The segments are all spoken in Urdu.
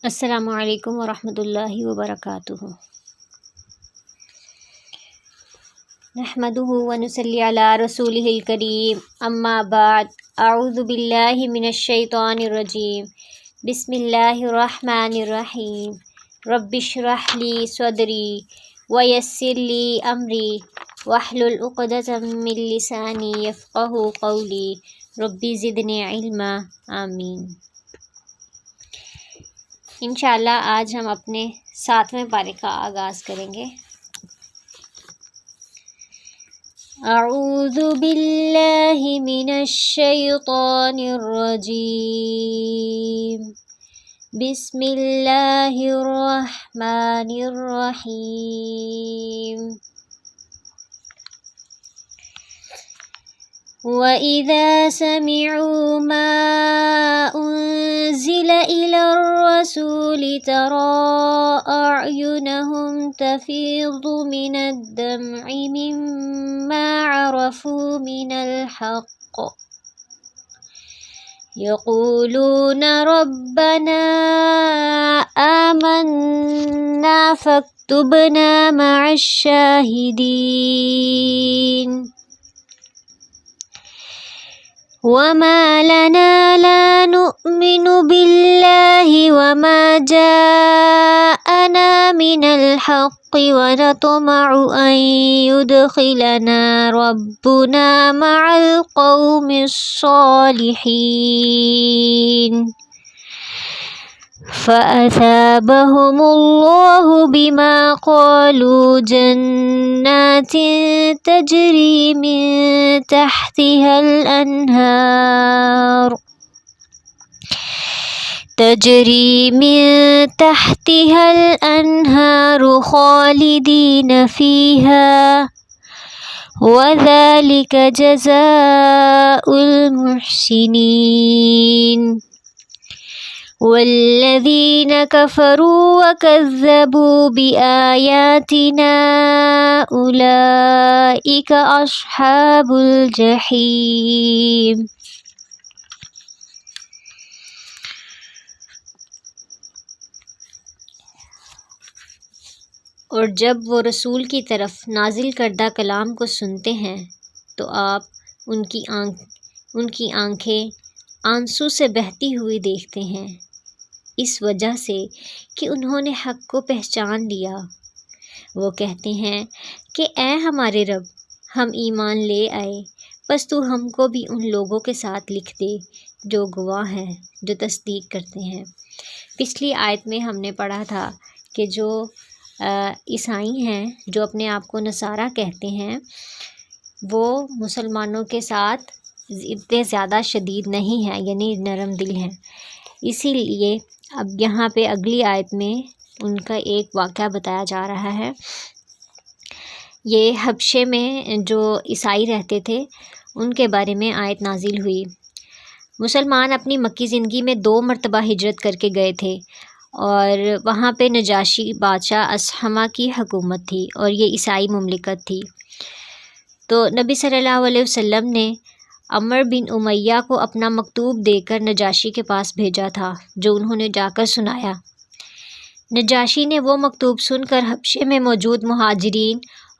السلام علیکم ورحمۃ اللہ وبرکاتہ۔ نحمده ونصلی علی رسولہ الکریم، اما بعد، اعوذ باللہ من الشیطان الرجیم، بسم اللہ الرحمن الرحیم، رب اشرح لی صدری ویسر لی امری واحلل عقدۃ من لسانی یفقہوا قولی، رب زدنی علما، آمین۔ انشاءاللہ آج ہم اپنے 7ویں پارے کا آغاز کریں گے۔ اعوذ باللہ من الشیطان الرجیم، بسم اللہ الرحمن الرحیم۔ وَإِذَا سَمِعُوا مَا أُنزِلَ إِلَى الرَّسُولِ تَرَىٰ أَعْيُنَهُمْ تَفِيضُ مِنَ الدَّمْعِ مِمَّا عَرَفُوا مِنَ الْحَقِّ يَقُولُونَ رَبَّنَا آمَنَّا فَاكْتُبْنَا مَعَ الشَّاهِدِينَ۔ وَمَا لَنَا لَا نُؤْمِنُ بِاللَّهِ وَمَا جَاءَنَا مِنَ الْحَقِّ وَنَطْمَعُ أَن يُدْخِلَنَا رَبُّنَا مَعَ الْقَوْمِ الصَّالِحِينَ، فَأَثَابَهُمُ اللَّهُ بِمَا قَالُوا جَنَّاتٍ تَجْرِي مِن تَحْتِهَا الْأَنْهَارُ خَالِدِينَ فِيهَا، وَذَلِكَ جَزَاءُ الْمُحْسِنِينَ۔ وَالَّذِينَ كَفَرُوا وَكَذَّبُوا بِآيَاتِنَا أُولَئِكَ أَصْحَابُ الْجَحِيمِ۔ اور جب وہ رسول کی طرف نازل کردہ کلام کو سنتے ہیں تو آپ ان کی آنکھیں آنسو سے بہتی ہوئی دیکھتے ہیں، اس وجہ سے کہ انہوں نے حق کو پہچان لیا۔ وہ کہتے ہیں کہ اے ہمارے رب، ہم ایمان لے آئے، بس تو ہم کو بھی ان لوگوں کے ساتھ لکھ دے جو گواہ ہیں، جو تصدیق کرتے ہیں۔ پچھلی آیت میں ہم نے پڑھا تھا کہ جو عیسائی ہیں، جو اپنے آپ کو نصارہ کہتے ہیں، وہ مسلمانوں کے ساتھ اتنے زیادہ شدید نہیں ہیں، یعنی نرم دل ہیں۔ اسی لیے اب یہاں پہ اگلی آیت میں ان کا ایک واقعہ بتایا جا رہا ہے۔ یہ حبشے میں جو عیسائی رہتے تھے ان کے بارے میں آیت نازل ہوئی۔ مسلمان اپنی مکی زندگی میں 2 مرتبہ ہجرت کر کے گئے تھے، اور وہاں پہ نجاشی بادشاہ اصحمہ کی حکومت تھی اور یہ عیسائی مملکت تھی۔ تو نبی صلی اللہ علیہ وسلم نے عمر بن امیہ کو اپنا مکتوب دے کر نجاشی کے پاس بھیجا تھا، جو انہوں نے جا کر سنایا۔ نجاشی نے وہ مکتوب سن کر حبشے میں موجود مہاجرین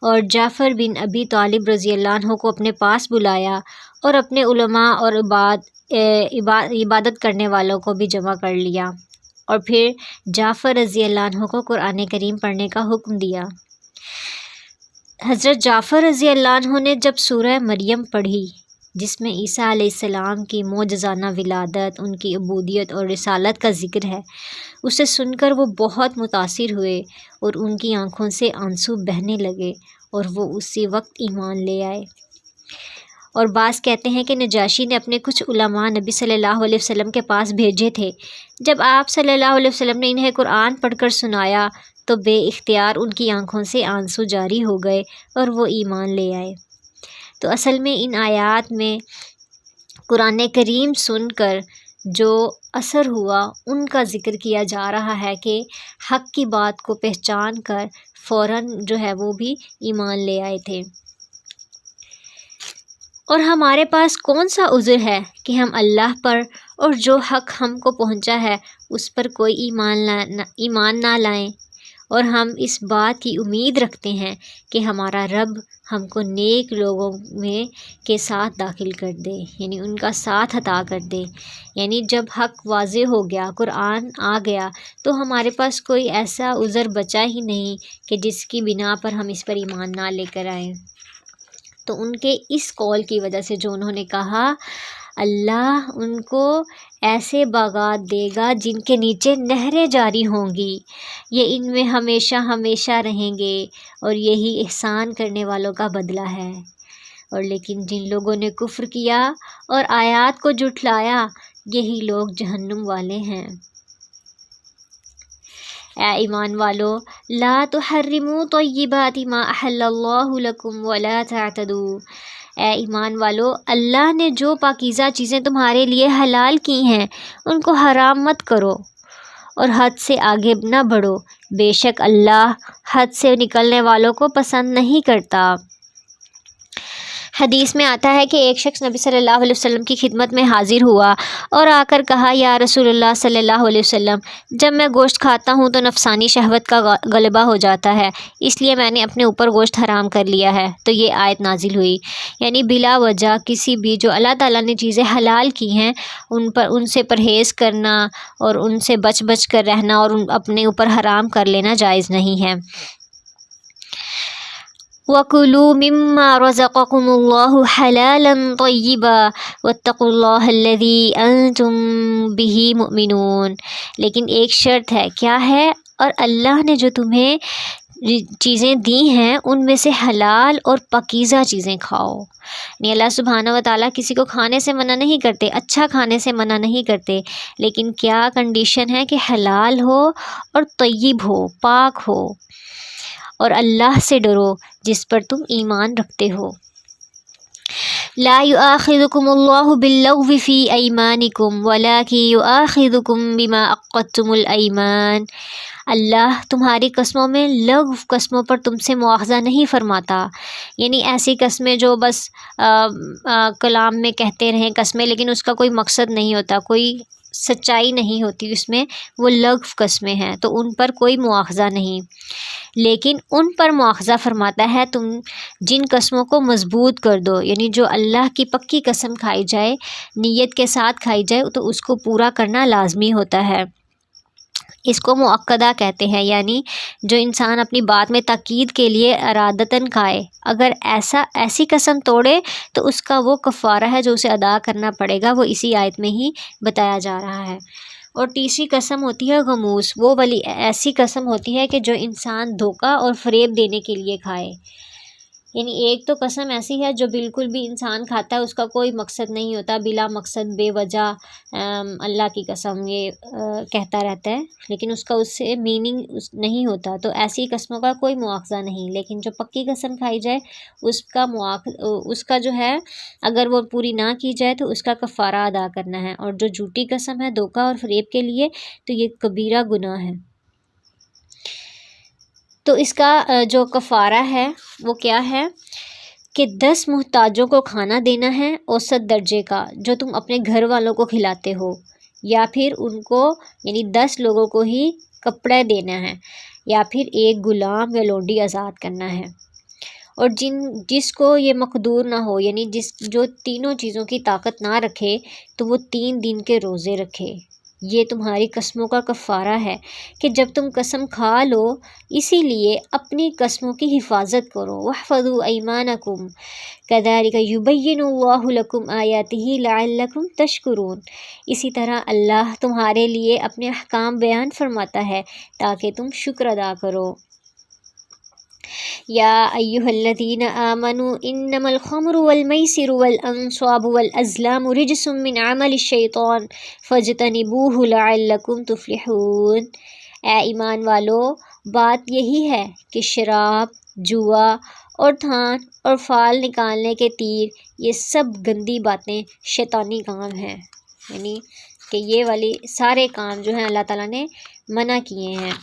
اور جعفر بن ابی طالب رضی اللہ عنہ کو اپنے پاس بلایا اور اپنے علماء اور عبادت کرنے والوں کو بھی جمع کر لیا، اور پھر جعفر رضی اللہ عنہ کو قرآن کریم پڑھنے کا حکم دیا۔ حضرت جعفر رضی اللہ عنہ نے جب سورہ مریم پڑھی، جس میں عیسیٰ علیہ السلام کی معجزانہ ولادت، ان کی عبودیت اور رسالت کا ذکر ہے، اسے سن کر وہ بہت متاثر ہوئے اور ان کی آنکھوں سے آنسو بہنے لگے، اور وہ اسی وقت ایمان لے آئے۔ اور بعض کہتے ہیں کہ نجاشی نے اپنے کچھ علماء نبی صلی اللہ علیہ وسلم کے پاس بھیجے تھے۔ جب آپ صلی اللہ علیہ وسلم نے انہیں قرآن پڑھ کر سنایا تو بے اختیار ان کی آنکھوں سے آنسو جاری ہو گئے اور وہ ایمان لے آئے۔ تو اصل میں ان آیات میں قرآن کریم سن کر جو اثر ہوا ان کا ذکر کیا جا رہا ہے کہ حق کی بات کو پہچان کر فوراً جو ہے وہ بھی ایمان لے آئے تھے۔ اور ہمارے پاس کون سا عذر ہے کہ ہم اللہ پر اور جو حق ہم کو پہنچا ہے اس پر کوئی ایمان نہ لائیں، اور ہم اس بات کی امید رکھتے ہیں کہ ہمارا رب ہم کو نیک لوگوں میں کے ساتھ داخل کر دے، یعنی ان کا ساتھ عطا کر دے۔ یعنی جب حق واضح ہو گیا، قرآن آ گیا، تو ہمارے پاس کوئی ایسا عذر بچا ہی نہیں کہ جس کی بنا پر ہم اس پر ایمان نہ لے کر آئیں۔ تو ان کے اس قول کی وجہ سے جو انہوں نے کہا، اللہ ان کو ایسے باغات دے گا جن کے نیچے نہریں جاری ہوں گی، یہ ان میں ہمیشہ ہمیشہ رہیں گے، اور یہی احسان کرنے والوں کا بدلہ ہے۔ اور لیکن جن لوگوں نے کفر کیا اور آیات کو جھٹلایا، یہی لوگ جہنم والے ہیں۔ اے ایمان والو، لا تحرموا طیبات ما احل اللہ لکم ولا تعتدوا۔ اے ایمان والو، اللہ نے جو پاکیزہ چیزیں تمہارے لیے حلال کی ہیں ان کو حرام مت کرو اور حد سے آگے نہ بڑھو، بے شک اللہ حد سے نکلنے والوں کو پسند نہیں کرتا۔ حدیث میں آتا ہے کہ ایک شخص نبی صلی اللہ علیہ وسلم کی خدمت میں حاضر ہوا اور آ کر کہا، یا رسول اللہ صلی اللہ علیہ وسلم، جب میں گوشت کھاتا ہوں تو نفسانی شہوت کا غلبہ ہو جاتا ہے، اس لیے میں نے اپنے اوپر گوشت حرام کر لیا ہے۔ تو یہ آیت نازل ہوئی، یعنی بلا وجہ کسی بھی جو اللہ تعالیٰ نے چیزیں حلال کی ہیں ان سے پرہیز کرنا اور ان سے بچ کر رہنا اور اپنے اوپر حرام کر لینا جائز نہیں ہے۔ وَكُلُوا مِمَّا رَزَقَكُمُ اللَّهُ حَلَالًا طَيِّبًا وَاتَّقُوا اللَّهَ الَّذِي أَنْتُمْ بِهِ مُؤْمِنُونَ۔ لیکن ایک شرط ہے، کیا ہے؟ اور اللہ نے جو تمہیں چیزیں دی ہیں ان میں سے حلال اور پاکیزہ چیزیں کھاؤ۔ یعنی اللہ سبحانہ و تعالیٰ کسی کو کھانے سے منع نہیں کرتے، اچھا کھانے سے منع نہیں کرتے، لیکن کیا کنڈیشن ہے کہ حلال ہو اور طیب ہو، پاک ہو، اور اللہ سے ڈرو جس پر تم ایمان رکھتے ہو۔ لا يؤاخذكم الله باللغو في أيمانكم ولكن يؤاخذكم بما عقدتم الأيمان۔ اللہ تمہاری قسموں میں لغو قسموں پر تم سے مواخذہ نہیں فرماتا، یعنی ایسی قسمیں جو بس کلام میں کہتے رہیں قسمیں، لیکن اس کا کوئی مقصد نہیں ہوتا، کوئی سچائی نہیں ہوتی اس میں، وہ لغو قسمیں ہیں، تو ان پر کوئی مواخذہ نہیں، لیکن ان پر مواخذہ فرماتا ہے تم جن قسموں کو مضبوط کر دو، یعنی جو اللہ کی پکی قسم کھائی جائے، نیت کے ساتھ کھائی جائے تو اس کو پورا کرنا لازمی ہوتا ہے۔ اس کو مؤکدہ کہتے ہیں، یعنی جو انسان اپنی بات میں تاکید کے لیے ارادتاً کھائے، اگر ایسی قسم توڑے تو اس کا وہ کفارہ ہے جو اسے ادا کرنا پڑے گا، وہ اسی آیت میں ہی بتایا جا رہا ہے۔ اور تیسری قسم ہوتی ہے غموس، وہ والی ایسی قسم ہوتی ہے کہ جو انسان دھوکہ اور فریب دینے کے لیے کھائے، یعنی ایک تو قسم ایسی ہے جو بالکل بھی انسان کھاتا ہے اس کا کوئی مقصد نہیں ہوتا، بلا مقصد بے وجہ اللہ کی قسم یہ کہتا رہتا ہے، لیکن اس کا اس سے میننگ نہیں ہوتا، تو ایسی قسموں کا کوئی مواخذہ نہیں۔ لیکن جو پکی قسم کھائی جائے اس کا جو ہے اگر وہ پوری نہ کی جائے تو اس کا کفارہ ادا کرنا ہے، اور جو جھوٹی قسم ہے دھوکہ اور فریب کے لیے تو یہ کبیرہ گناہ ہے۔ تو اس کا جو کفارہ ہے وہ کیا ہے کہ 10 محتاجوں کو کھانا دینا ہے اوسط درجے کا جو تم اپنے گھر والوں کو کھلاتے ہو، یا پھر ان کو یعنی 10 لوگوں کو ہی کپڑے دینا ہے، یا پھر ایک غلام یا لونڈی آزاد کرنا ہے۔ اور جس کو یہ مقدور نہ ہو، یعنی جو تینوں چیزوں کی طاقت نہ رکھے تو وہ 3 دن کے روزے رکھے۔ یہ تمہاری قسموں کا کفارہ ہے کہ جب تم قسم کھا لو، اسی لیے اپنی قسموں کی حفاظت کرو۔ واحفظوا ایمانکم کذالک یبین اللہ لکم آیاتہ لعلکم تشکرون۔ اسی طرح اللہ تمہارے لیے اپنے احکام بیان فرماتا ہے تاکہ تم شکر ادا کرو۔ یا ایھا الذین آمنوا انما الخمر والمیسر والانصاب والازلام رجس من عمل الشیطان فاجتنبوہ لعلکم تفلحون۔ اے ایمان والو، بات یہی ہے کہ شراب، جوا اور دھان اور فال نکالنے کے تیر، یہ سب گندی باتیں شیطانی کام ہیں، یعنی کہ یہ والی سارے کام جو ہیں اللہ تعالیٰ نے منع کیے ہیں۔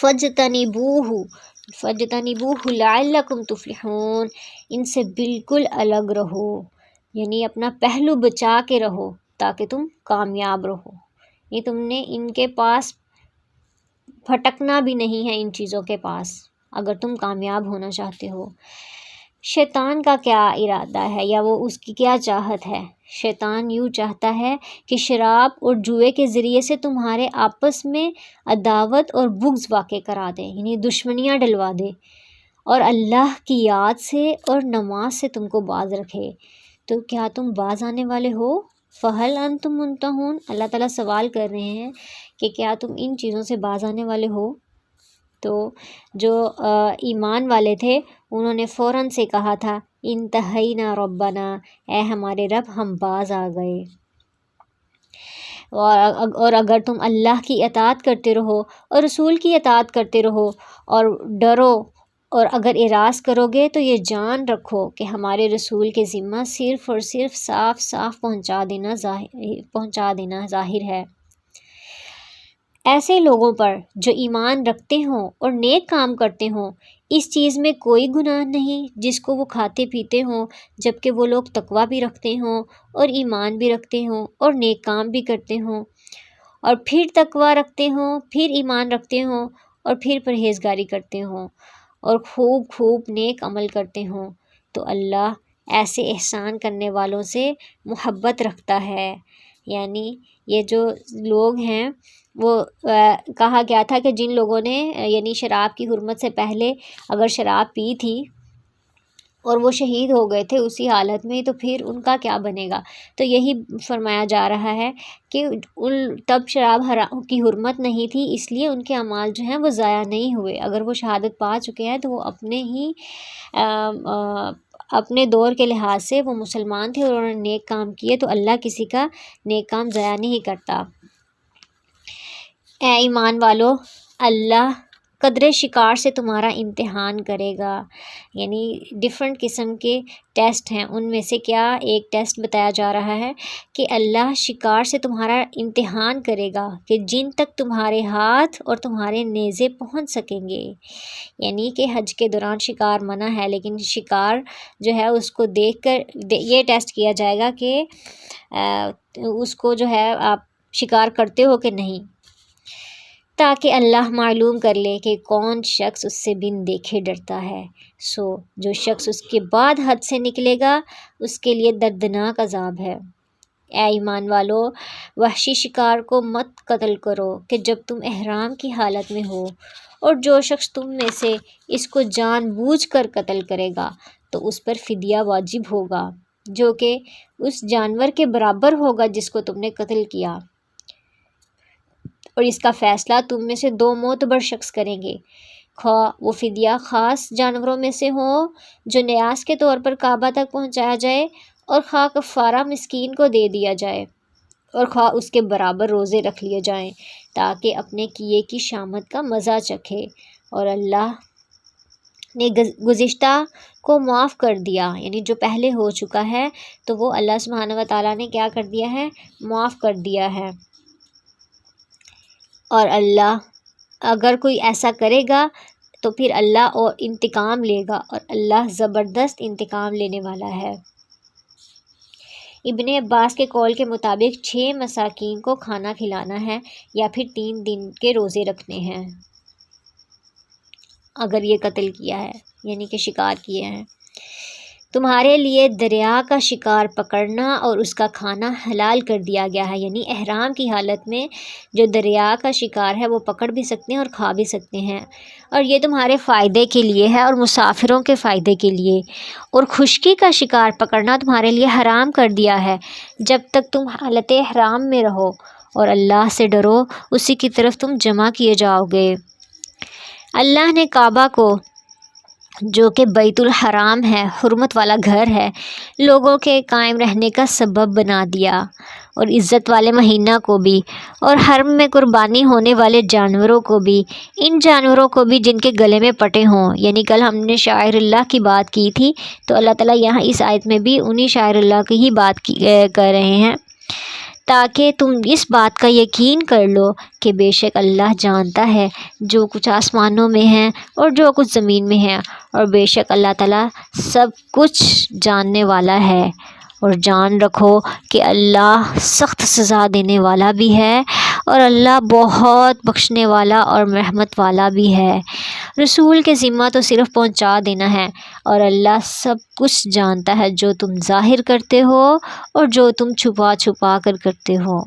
فاجتنبوہ، فَاجْتَنِبُوهُ لَعَلَّكُمْ تُفْلِحُونَ، ان سے بالکل الگ رہو، یعنی اپنا پہلو بچا کے رہو تاکہ تم کامیاب رہو۔ یہ تم نے ان کے پاس پھٹکنا بھی نہیں ہے، ان چیزوں کے پاس، اگر تم کامیاب ہونا چاہتے ہو۔ شیطان کا کیا ارادہ ہے یا وہ اس کی کیا چاہت ہے؟ شیطان یوں چاہتا ہے کہ شراب اور جوئے کے ذریعے سے تمہارے آپس میں عداوت اور بغض واقع کرا دے، یعنی دشمنیاں ڈلوا دے، اور اللہ کی یاد سے اور نماز سے تم کو باز رکھے۔ تو کیا تم باز آنے والے ہو؟ فَهَلْ أَنْتُمْ مُنْتَهُونَ، اللہ تعالیٰ سوال کر رہے ہیں کہ کیا تم ان چیزوں سے باز آنے والے ہو؟ تو جو ایمان والے تھے انہوں نے فوراً سے کہا تھا انتہینا ربنا، اے ہمارے رب ہم باز آ گئے۔ اور اگر تم اللہ کی اطاعت کرتے رہو اور رسول کی اطاعت کرتے رہو اور ڈرو، اور اگر اعراض کرو گے تو یہ جان رکھو کہ ہمارے رسول کے ذمہ صرف اور صرف صاف صاف پہنچا دینا ظاہر ہے۔ ایسے لوگوں پر جو ایمان رکھتے ہوں اور نیک کام کرتے ہوں، اس چیز میں کوئی گناہ نہیں جس کو وہ کھاتے پیتے ہوں، جبکہ وہ لوگ تقویٰ بھی رکھتے ہوں اور ایمان بھی رکھتے ہوں اور نیک کام بھی کرتے ہوں، اور پھر تقویٰ رکھتے ہوں، پھر ایمان رکھتے ہوں، اور پھر پرہیزگاری کرتے ہوں، اور خوب نیک عمل کرتے ہوں، تو اللہ ایسے احسان کرنے والوں سے محبت رکھتا ہے۔ یعنی یہ جو لوگ ہیں وہ کہا گیا تھا کہ جن لوگوں نے یعنی شراب کی حرمت سے پہلے اگر شراب پی تھی اور وہ شہید ہو گئے تھے اسی حالت میں، تو پھر ان کا کیا بنے گا؟ تو یہی فرمایا جا رہا ہے کہ تب شراب کی حرمت نہیں تھی، اس لیے ان کے اعمال جو ہیں وہ ضائع نہیں ہوئے۔ اگر وہ شہادت پا چکے ہیں تو وہ اپنے دور کے لحاظ سے وہ مسلمان تھے اور انہوں نے نیک کام کیے، تو اللہ کسی کا نیک کام ضائع نہیں کرتا۔ اے ایمان والو، اللہ قدرے شکار سے تمہارا امتحان کرے گا، یعنی ڈیفرنٹ قسم کے ٹیسٹ ہیں، ان میں سے کیا ایک ٹیسٹ بتایا جا رہا ہے کہ اللہ شکار سے تمہارا امتحان کرے گا کہ جن تک تمہارے ہاتھ اور تمہارے نیزے پہنچ سکیں گے، یعنی کہ حج کے دوران شکار منع ہے، لیکن شکار جو ہے اس کو دیکھ کر یہ ٹیسٹ کیا جائے گا کہ اس کو جو ہے آپ شکار کرتے ہو کہ نہیں، تاکہ اللہ معلوم کر لے کہ کون شخص اس سے بن دیکھے ڈرتا ہے۔ جو شخص اس کے بعد حد سے نکلے گا اس کے لیے دردناک عذاب ہے۔ اے ایمان والو، وحشی شکار کو مت قتل کرو کہ جب تم احرام کی حالت میں ہو، اور جو شخص تم میں سے اس کو جان بوجھ کر قتل کرے گا تو اس پر فدیہ واجب ہوگا، جو کہ اس جانور کے برابر ہوگا جس کو تم نے قتل کیا، اور اس کا فیصلہ تم میں سے 2 معتبر شخص کریں گے، خواہ وہ فدیہ خاص جانوروں میں سے ہوں جو نیاز کے طور پر کعبہ تک پہنچایا جائے، اور خواہ کفارہ مسکین کو دے دیا جائے، اور خواہ اس کے برابر روزے رکھ لیے جائیں تاکہ اپنے کیے کی شامت کا مزہ چکھے۔ اور اللہ نے گزشتہ کو معاف کر دیا، یعنی جو پہلے ہو چکا ہے تو وہ اللہ سبحانہ و تعالیٰ نے کیا کر دیا ہے؟ معاف کر دیا ہے۔ اور اللہ اگر کوئی ایسا کرے گا تو پھر اللہ اور انتقام لے گا، اور اللہ زبردست انتقام لینے والا ہے۔ ابن عباس کے قول کے مطابق 6 مساکین کو کھانا کھلانا ہے یا پھر 3 دن کے روزے رکھنے ہیں اگر یہ قتل کیا ہے، یعنی کہ شکار کیے ہیں۔ تمہارے لیے دریا کا شکار پکڑنا اور اس کا کھانا حلال کر دیا گیا ہے، یعنی احرام کی حالت میں جو دریا کا شکار ہے وہ پکڑ بھی سکتے ہیں اور کھا بھی سکتے ہیں، اور یہ تمہارے فائدے کے لیے ہے اور مسافروں کے فائدے کے لیے۔ اور خشکی کا شکار پکڑنا تمہارے لیے حرام کر دیا ہے جب تک تم حالت احرام میں رہو، اور اللہ سے ڈرو، اسی کی طرف تم جمع کیے جاؤ گے۔ اللہ نے کعبہ کو، جو کہ بیت الحرام ہے، حرمت والا گھر ہے، لوگوں کے قائم رہنے کا سبب بنا دیا، اور عزت والے مہینہ کو بھی، اور حرم میں قربانی ہونے والے جانوروں کو بھی، ان جانوروں کو بھی جن کے گلے میں پٹے ہوں، یعنی کل ہم نے شاعر اللہ کی بات کی تھی، تو اللہ تعالیٰ یہاں اس آیت میں بھی انہی شاعر اللہ کی ہی بات کر رہے ہیں۔ تاکہ تم اس بات کا یقین کر لو کہ بے شک اللہ جانتا ہے جو کچھ آسمانوں میں ہے اور جو کچھ زمین میں ہے، اور بے شک اللہ تعالیٰ سب کچھ جاننے والا ہے۔ اور جان رکھو کہ اللہ سخت سزا دینے والا بھی ہے اور اللہ بہت بخشنے والا اور رحمت والا بھی ہے۔ رسول کے ذمہ تو صرف پہنچا دینا ہے، اور اللہ سب کچھ جانتا ہے جو تم ظاہر کرتے ہو اور جو تم چھپا چھپا کر کرتے ہو۔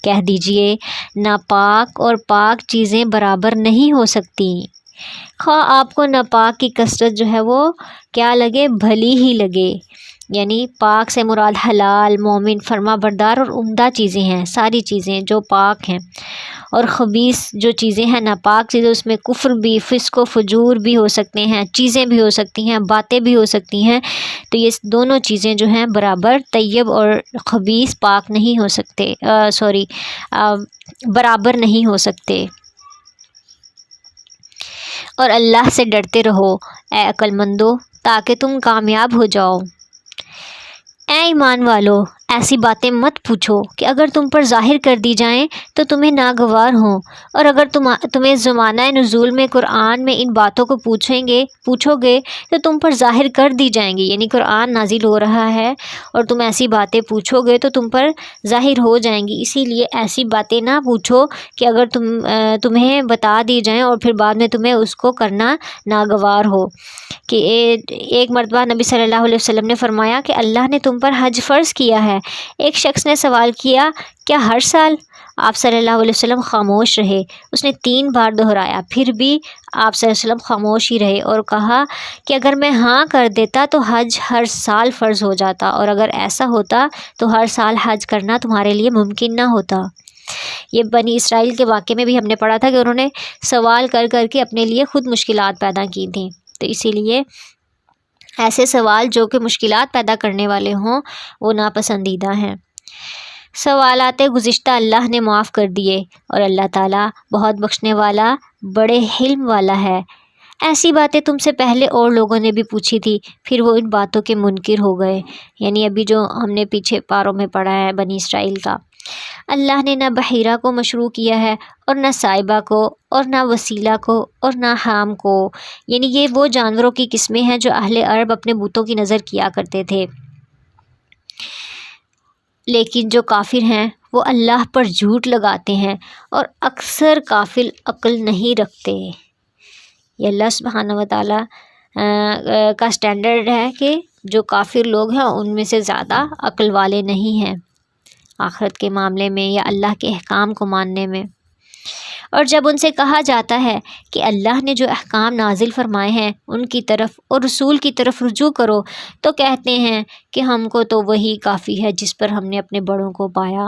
کہہ دیجئے ناپاک اور پاک چیزیں برابر نہیں ہو سکتی، خواہ آپ کو ناپاک کی کثرت جو ہے وہ کیا لگے، بھلی ہی لگے۔ یعنی پاک سے مراد حلال، مومن، فرما بردار اور عمدہ چیزیں ہیں، ساری چیزیں جو پاک ہیں۔ اور خبیث جو چیزیں ہیں، ناپاک چیزیں، اس میں کفر بھی، فسق و فجور بھی ہو سکتے ہیں، چیزیں بھی ہو سکتی ہیں، باتیں بھی ہو سکتی ہیں۔ تو یہ دونوں چیزیں جو ہیں برابر طیب اور خبیث پاک نہیں ہو سکتے، برابر نہیں ہو سکتے۔ اور اللہ سے ڈرتے رہو اے عقل مندو تاکہ تم کامیاب ہو جاؤ۔ اے ایمان والو، ایسی باتیں مت پوچھو کہ اگر تم پر ظاہر کر دی جائیں تو تمہیں ناگوار ہوں، اور اگر تمہیں زمانہ نزول میں قرآن میں ان باتوں کو پوچھو گے تو تم پر ظاہر کر دی جائیں گی۔ یعنی قرآن نازل ہو رہا ہے اور تم ایسی باتیں پوچھو گے تو تم پر ظاہر ہو جائیں گی، اسی لیے ایسی باتیں نہ پوچھو کہ اگر تمہیں بتا دی جائیں اور پھر بعد میں تمہیں اس کو کرنا ناگوار ہو۔ کہ ایک مرتبہ نبی صلی اللہ علیہ وسلم نے فرمایا کہ اللہ نے تم پر حج فرض کیا ہے۔ ایک شخص نے سوال کیا کیا ہر سال؟ آپ صلی اللہ علیہ وسلم خاموش رہے۔ اس نے 3 بار دہرایا، پھر بھی آپ صلی اللہ علیہ وسلم خاموش ہی رہے اور کہا کہ اگر میں ہاں کر دیتا تو حج ہر سال فرض ہو جاتا، اور اگر ایسا ہوتا تو ہر سال حج کرنا تمہارے لیے ممکن نہ ہوتا۔ یہ بنی اسرائیل کے واقعے میں بھی ہم نے پڑھا تھا کہ انہوں نے سوال کر کر کے اپنے لیے خود مشکلات پیدا کی تھیں، تو اسی لیے ایسے سوال جو کہ مشکلات پیدا کرنے والے ہوں وہ ناپسندیدہ ہیں۔ سوالات گزشتہ اللہ نے معاف کر دیے، اور اللہ تعالیٰ بہت بخشنے والا، بڑے حلم والا ہے۔ ایسی باتیں تم سے پہلے اور لوگوں نے بھی پوچھی تھی، پھر وہ ان باتوں کے منکر ہو گئے۔ یعنی ابھی جو ہم نے پیچھے پاروں میں پڑھا ہے بنی اسرائیل کا۔ اللہ نے نہ بحیرہ کو مشروع کیا ہے اور نہ سائبہ کو اور نہ وسیلہ کو اور نہ حام کو، یعنی یہ وہ جانوروں کی قسمیں ہیں جو اہل عرب اپنے بتوں کی نظر کیا کرتے تھے، لیکن جو کافر ہیں وہ اللہ پر جھوٹ لگاتے ہیں، اور اکثر کافر عقل نہیں رکھتے۔ یہ اللہ سبحانہ و تعالیٰ کا سٹینڈرڈ ہے کہ جو کافر لوگ ہیں ان میں سے زیادہ عقل والے نہیں ہیں آخرت کے معاملے میں یا اللہ کے احکام کو ماننے میں۔ اور جب ان سے کہا جاتا ہے کہ اللہ نے جو احکام نازل فرمائے ہیں ان کی طرف اور رسول کی طرف رجوع کرو، تو کہتے ہیں کہ ہم کو تو وہی کافی ہے جس پر ہم نے اپنے بڑوں کو پایا۔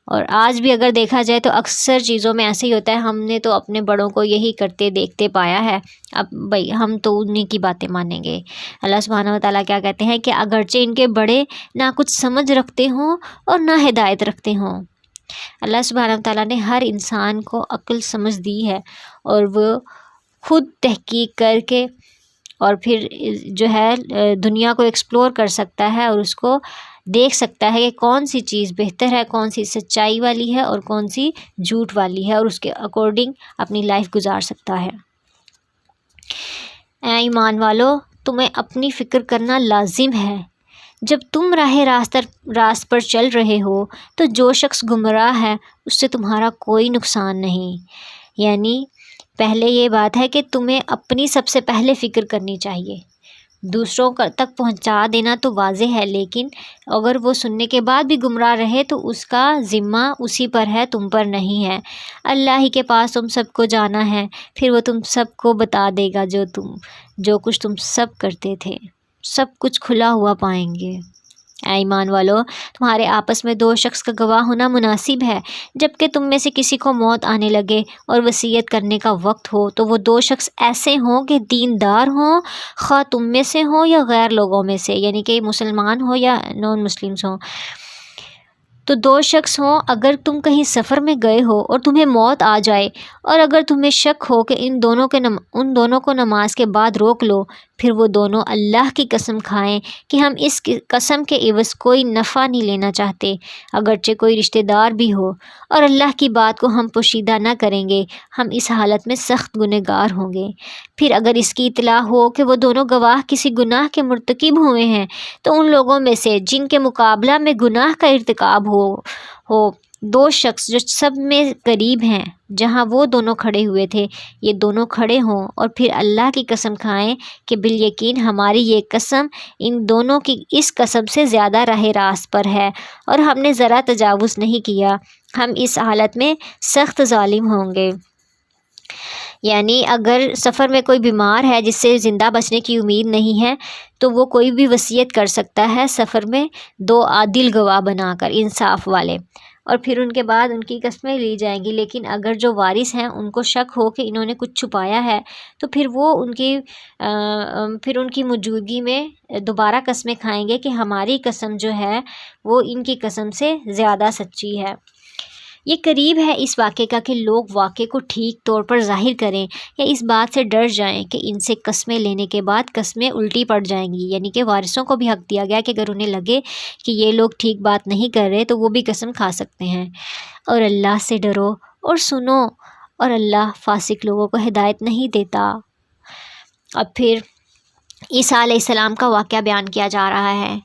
اور آج بھی اگر دیکھا جائے تو اکثر چیزوں میں ایسے ہی ہوتا ہے، ہم نے تو اپنے بڑوں کو یہی کرتے دیکھتے پایا ہے، اب بھائی ہم تو انہی کی باتیں مانیں گے۔ اللہ سبحانہ و تعالیٰ کیا کہتے ہیں کہ اگرچہ ان کے بڑے نہ کچھ سمجھ رکھتے ہوں اور نہ ہدایت رکھتے ہوں، اللہ سبحانہ و تعالیٰ نے ہر انسان کو عقل سمجھ دی ہے، اور وہ خود تحقیق کر کے اور پھر جو ہے دنیا کو ایکسپلور کر سکتا ہے اور اس کو دیکھ سکتا ہے کہ کون سی چیز بہتر ہے، کون سی سچائی والی ہے اور کون سی جھوٹ والی ہے، اور اس کے اکارڈنگ اپنی لائف گزار سکتا ہے۔ اے ایمان والو، تمہیں اپنی فکر کرنا لازم ہے۔ جب تم راست پر چل رہے ہو تو جو شخص گمراہ ہے اس سے تمہارا کوئی نقصان نہیں۔ یعنی پہلے یہ بات ہے کہ تمہیں اپنی سب سے پہلے فکر کرنی چاہیے، دوسروں تک پہنچا دینا تو واضح ہے، لیکن اگر وہ سننے کے بعد بھی گمراہ رہے تو اس کا ذمہ اسی پر ہے، تم پر نہیں ہے۔ اللہ ہی کے پاس تم سب کو جانا ہے، پھر وہ تم سب کو بتا دے گا جو کچھ تم سب کرتے تھے، سب کچھ کھلا ہوا پائیں گے۔ اے ایمان والو، تمہارے آپس میں 2 شخص کا گواہ ہونا مناسب ہے، جبکہ تم میں سے کسی کو موت آنے لگے اور وصیت کرنے کا وقت ہو تو وہ 2 شخص ایسے ہوں کہ دیندار ہوں، خواہ تم میں سے ہوں یا غیر لوگوں میں سے، یعنی کہ مسلمان ہو یا نان مسلمز ہوں۔ تو دو شخص ہوں، اگر تم کہیں سفر میں گئے ہو اور تمہیں موت آ جائے، اور اگر تمہیں شک ہو کہ ان دونوں کو نماز کے بعد روک لو، پھر وہ دونوں اللہ کی قسم کھائیں کہ ہم اس قسم کے عوض کوئی نفع نہیں لینا چاہتے، اگرچہ کوئی رشتہ دار بھی ہو، اور اللہ کی بات کو ہم پوشیدہ نہ کریں گے، ہم اس حالت میں سخت گنہگار ہوں گے۔ پھر اگر اس کی اطلاع ہو کہ وہ دونوں گواہ کسی گناہ کے مرتکب ہوئے ہیں، تو ان لوگوں میں سے جن کے مقابلہ میں گناہ کا ارتکاب ہو دو شخص جو سب میں قریب ہیں جہاں وہ دونوں کھڑے ہوئے تھے، یہ دونوں کھڑے ہوں اور پھر اللہ کی قسم کھائیں کہ بالیقین ہماری یہ قسم ان دونوں کی اس قسم سے زیادہ راہ راست پر ہے اور ہم نے ذرا تجاوز نہیں کیا، ہم اس حالت میں سخت ظالم ہوں گے۔ یعنی اگر سفر میں کوئی بیمار ہے جس سے زندہ بچنے کی امید نہیں ہے، تو وہ کوئی بھی وصیت کر سکتا ہے سفر میں دو عادل گواہ بنا کر، انصاف والے، اور پھر ان کے بعد ان کی قسمیں لی جائیں گی۔ لیکن اگر جو وارث ہیں ان کو شک ہو کہ انہوں نے کچھ چھپایا ہے، تو پھر وہ ان کی موجودگی میں دوبارہ قسمیں کھائیں گے کہ ہماری قسم جو ہے وہ ان کی قسم سے زیادہ سچی ہے۔ یہ قریب ہے اس واقعے کا کہ لوگ واقعے کو ٹھیک طور پر ظاہر کریں یا اس بات سے ڈر جائیں کہ ان سے قسمیں لینے کے بعد قسمیں الٹی پڑ جائیں گی، یعنی کہ وارثوں کو بھی حق دیا گیا کہ اگر انہیں لگے کہ یہ لوگ ٹھیک بات نہیں کر رہے تو وہ بھی قسم کھا سکتے ہیں۔ اور اللہ سے ڈرو اور سنو، اور اللہ فاسق لوگوں کو ہدایت نہیں دیتا۔ اب پھر عیسیٰ علیہ السلام کا واقعہ بیان کیا جا رہا ہے۔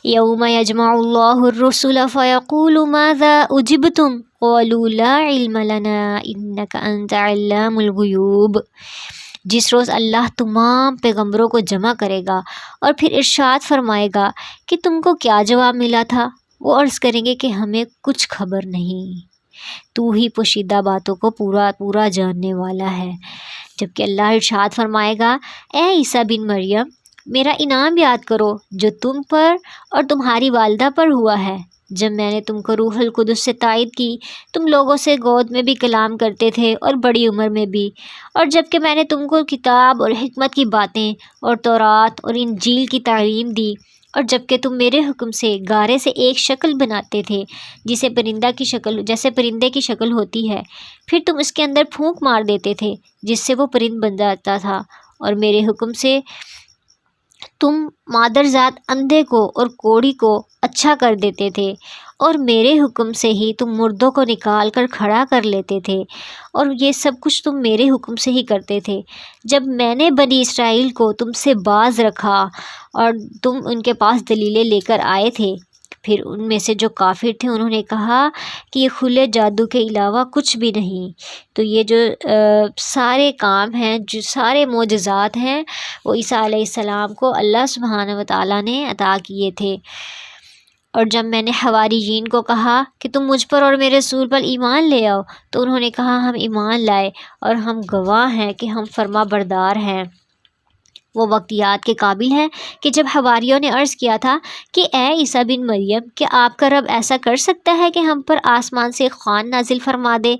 یوم یجمع اللہ الرسل فیقول ماذا اجبتم قالوا لا علم لنا انک انت علام الغیوب۔ جس روز اللہ تمام پیغمبروں کو جمع کرے گا اور پھر ارشاد فرمائے گا کہ تم کو کیا جواب ملا تھا، وہ عرض کریں گے کہ ہمیں کچھ خبر نہیں، تو ہی پوشیدہ باتوں کو پورا جاننے والا ہے۔ جبکہ اللہ ارشاد فرمائے گا، اے عیسیٰ بن مریم، میرا انعام یاد کرو جو تم پر اور تمہاری والدہ پر ہوا ہے، جب میں نے تم کو روح القدس سے تائید کی، تم لوگوں سے گود میں بھی کلام کرتے تھے اور بڑی عمر میں بھی، اور جب کہ میں نے تم کو کتاب اور حکمت کی باتیں اور تورات اور انجیل کی تعلیم دی، اور جب کہ تم میرے حکم سے گارے سے ایک شکل بناتے تھے جیسے پرندے کی شکل ہوتی ہے، پھر تم اس کے اندر پھونک مار دیتے تھے جس سے وہ پرند بن جاتا تھا، اور میرے حکم سے تم مادرزاد اندھے کو اور کوڑی کو اچھا کر دیتے تھے، اور میرے حکم سے ہی تم مردوں کو نکال کر کھڑا کر لیتے تھے، اور یہ سب کچھ تم میرے حکم سے ہی کرتے تھے۔ جب میں نے بنی اسرائیل کو تم سے باز رکھا اور تم ان کے پاس دلیلیں لے کر آئے تھے، پھر ان میں سے جو کافر تھے انہوں نے کہا کہ یہ کھلے جادو کے علاوہ کچھ بھی نہیں۔ تو یہ جو سارے کام ہیں، جو سارے معجزات ہیں، وہ عیسیٰ علیہ السلام کو اللہ سبحانہ و تعالیٰ نے عطا کیے تھے۔ اور جب میں نے حواریین کو کہا کہ تم مجھ پر اور میرے رسول پر ایمان لے آؤ، تو انہوں نے کہا ہم ایمان لائے اور ہم گواہ ہیں کہ ہم فرما بردار ہیں۔ وہ وقت یاد کے قابل ہے کہ جب حواریوں نے عرض کیا تھا کہ اے عیسیٰ بن مریم، کیا آپ کا رب ایسا کر سکتا ہے کہ ہم پر آسمان سے ایک خوان نازل فرما دے؟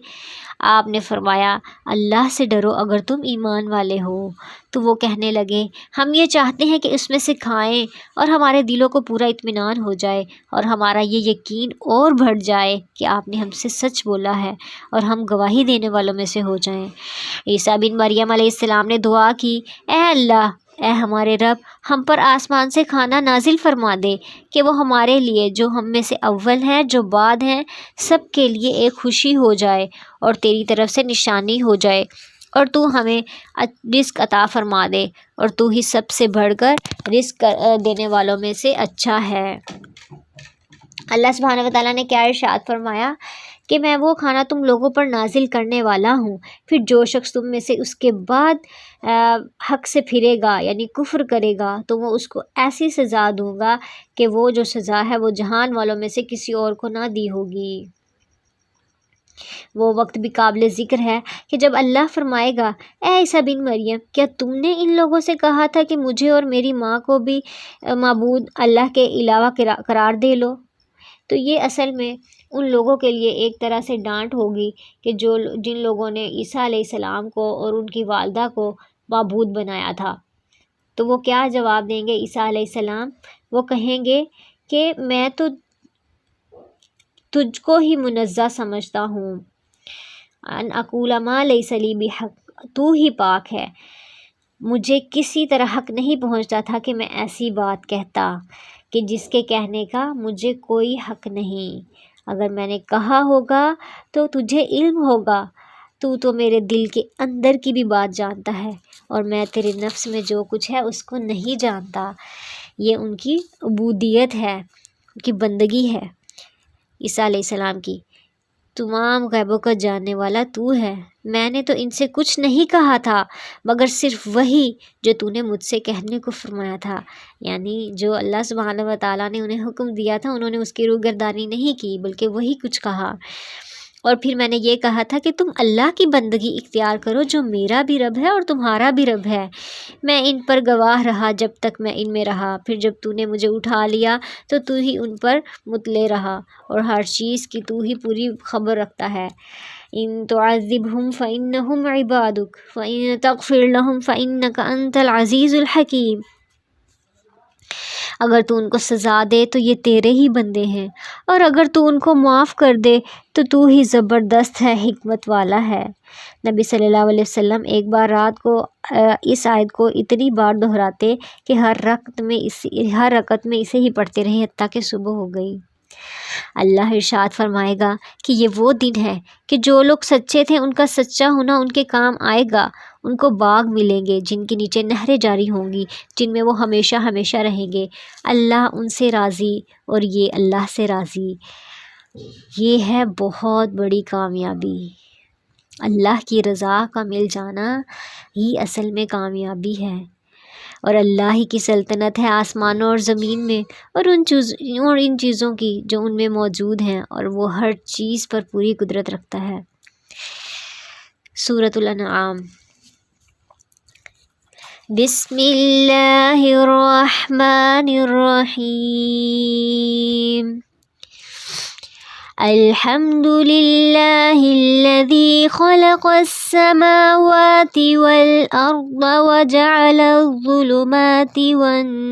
آپ نے فرمایا، اللہ سے ڈرو اگر تم ایمان والے ہو۔ تو وہ کہنے لگے، ہم یہ چاہتے ہیں کہ اس میں سے کھائیں اور ہمارے دلوں کو پورا اطمینان ہو جائے اور ہمارا یہ یقین اور بڑھ جائے کہ آپ نے ہم سے سچ بولا ہے اور ہم گواہی دینے والوں میں سے ہو جائیں۔ عیسیٰ بن مریم علیہ السلام نے دعا کی، اے اللہ، اے ہمارے رب، ہم پر آسمان سے کھانا نازل فرما دے کہ وہ ہمارے لیے، جو ہم میں سے اول ہیں، جو بعد ہیں، سب کے لیے ایک خوشی ہو جائے اور تیری طرف سے نشانی ہو جائے، اور تو ہمیں رزق عطا فرما دے، اور تو ہی سب سے بڑھ کر رزق دینے والوں میں سے اچھا ہے۔ اللہ سبحانہ و تعالیٰ نے کیا ارشاد فرمایا کہ میں وہ کھانا تم لوگوں پر نازل کرنے والا ہوں، پھر جو شخص تم میں سے اس کے بعد حق سے پھرے گا یعنی کفر کرے گا تو وہ اس کو ایسی سزا دوں گا کہ وہ جو سزا ہے وہ جہان والوں میں سے کسی اور کو نہ دی ہوگی۔ وہ وقت بھی قابل ذکر ہے کہ جب اللہ فرمائے گا، اے عیسیٰ بن مریم، کیا تم نے ان لوگوں سے کہا تھا کہ مجھے اور میری ماں کو بھی معبود اللہ کے علاوہ قرار دے لو؟ تو یہ اصل میں ان لوگوں کے لیے ایک طرح سے ڈانٹ ہوگی کہ جن لوگوں نے عیسیٰ علیہ السلام کو اور ان کی والدہ کو معبود بنایا تھا۔ تو وہ کیا جواب دیں گے عیسیٰ علیہ السلام؟ وہ کہیں گے کہ میں تو تجھ کو ہی منزہ سمجھتا ہوں، ان اقول ما لیس لی بحق، تو ہی پاک ہے، مجھے کسی طرح حق نہیں پہنچتا تھا کہ میں ایسی بات کہتا کہ جس کے کہنے کا مجھے کوئی حق نہیں۔ اگر میں نے کہا ہوگا تو تجھے علم ہوگا، تو میرے دل کے اندر کی بھی بات جانتا ہے، اور میں تیرے نفس میں جو کچھ ہے اس کو نہیں جانتا۔ یہ ان کی عبودیت ہے، ان کی بندگی ہے عیسیٰ علیہ السلام کی۔ تمام غیبوں کا جاننے والا تو ہے، میں نے تو ان سے کچھ نہیں کہا تھا مگر صرف وہی جو تو نے مجھ سے کہنے کو فرمایا تھا، یعنی جو اللہ سبحانہ و تعالیٰ نے انہیں حکم دیا تھا انہوں نے اس کی روگردانی نہیں کی بلکہ وہی کچھ کہا۔ اور پھر میں نے یہ کہا تھا کہ تم اللہ کی بندگی اختیار کرو جو میرا بھی رب ہے اور تمہارا بھی رب ہے۔ میں ان پر گواہ رہا جب تک میں ان میں رہا، پھر جب تو نے مجھے اٹھا لیا تو ہی ان پر مطلع رہا، اور ہر چیز کی تو ہی پوری خبر رکھتا ہے۔ ان تعذبہم فإنہم عبادک وإن تغفر لہم فإنک انت العزیز الحکیم۔ اگر تو ان کو سزا دے تو یہ تیرے ہی بندے ہیں، اور اگر تو ان کو معاف کر دے تو ہی زبردست ہے، حکمت والا ہے۔ نبی صلی اللہ علیہ وسلم ایک بار رات کو اس آیت کو اتنی بار دہراتے کہ ہر رکعت میں اسے ہی پڑھتے رہے حتیٰ کہ صبح ہو گئی۔ اللہ ارشاد فرمائے گا کہ یہ وہ دن ہے کہ جو لوگ سچے تھے ان کا سچا ہونا ان کے کام آئے گا، ان کو باغ ملیں گے جن کے نیچے نہریں جاری ہوں گی، جن میں وہ ہمیشہ ہمیشہ رہیں گے۔ اللہ ان سے راضی اور یہ اللہ سے راضی۔ یہ ہے بہت بڑی کامیابی، اللہ کی رضا کا مل جانا ہی اصل میں کامیابی ہے، اور اللہ ہی کی سلطنت ہے آسمانوں اور زمین میں اور ان چیزوں کی جو ان میں موجود ہیں، اور وہ ہر چیز پر پوری قدرت رکھتا ہے۔ سورۃ الانعام۔ بسم اللہ الرحمن الرحیم۔ الحمد للہ الذی خلق السماوات والارض وجعل الظلمات والنور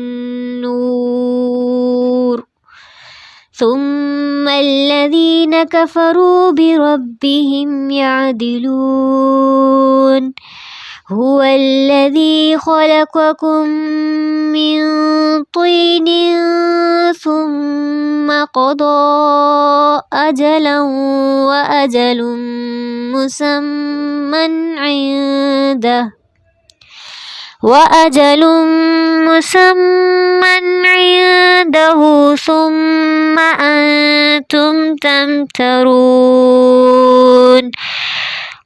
ثم الذین کفروا بربهم یعدلون۔ هو الذی خلقکم من طین ثم قضى أجلا وأجل مسمى عنده ثم أنتم تمترون۔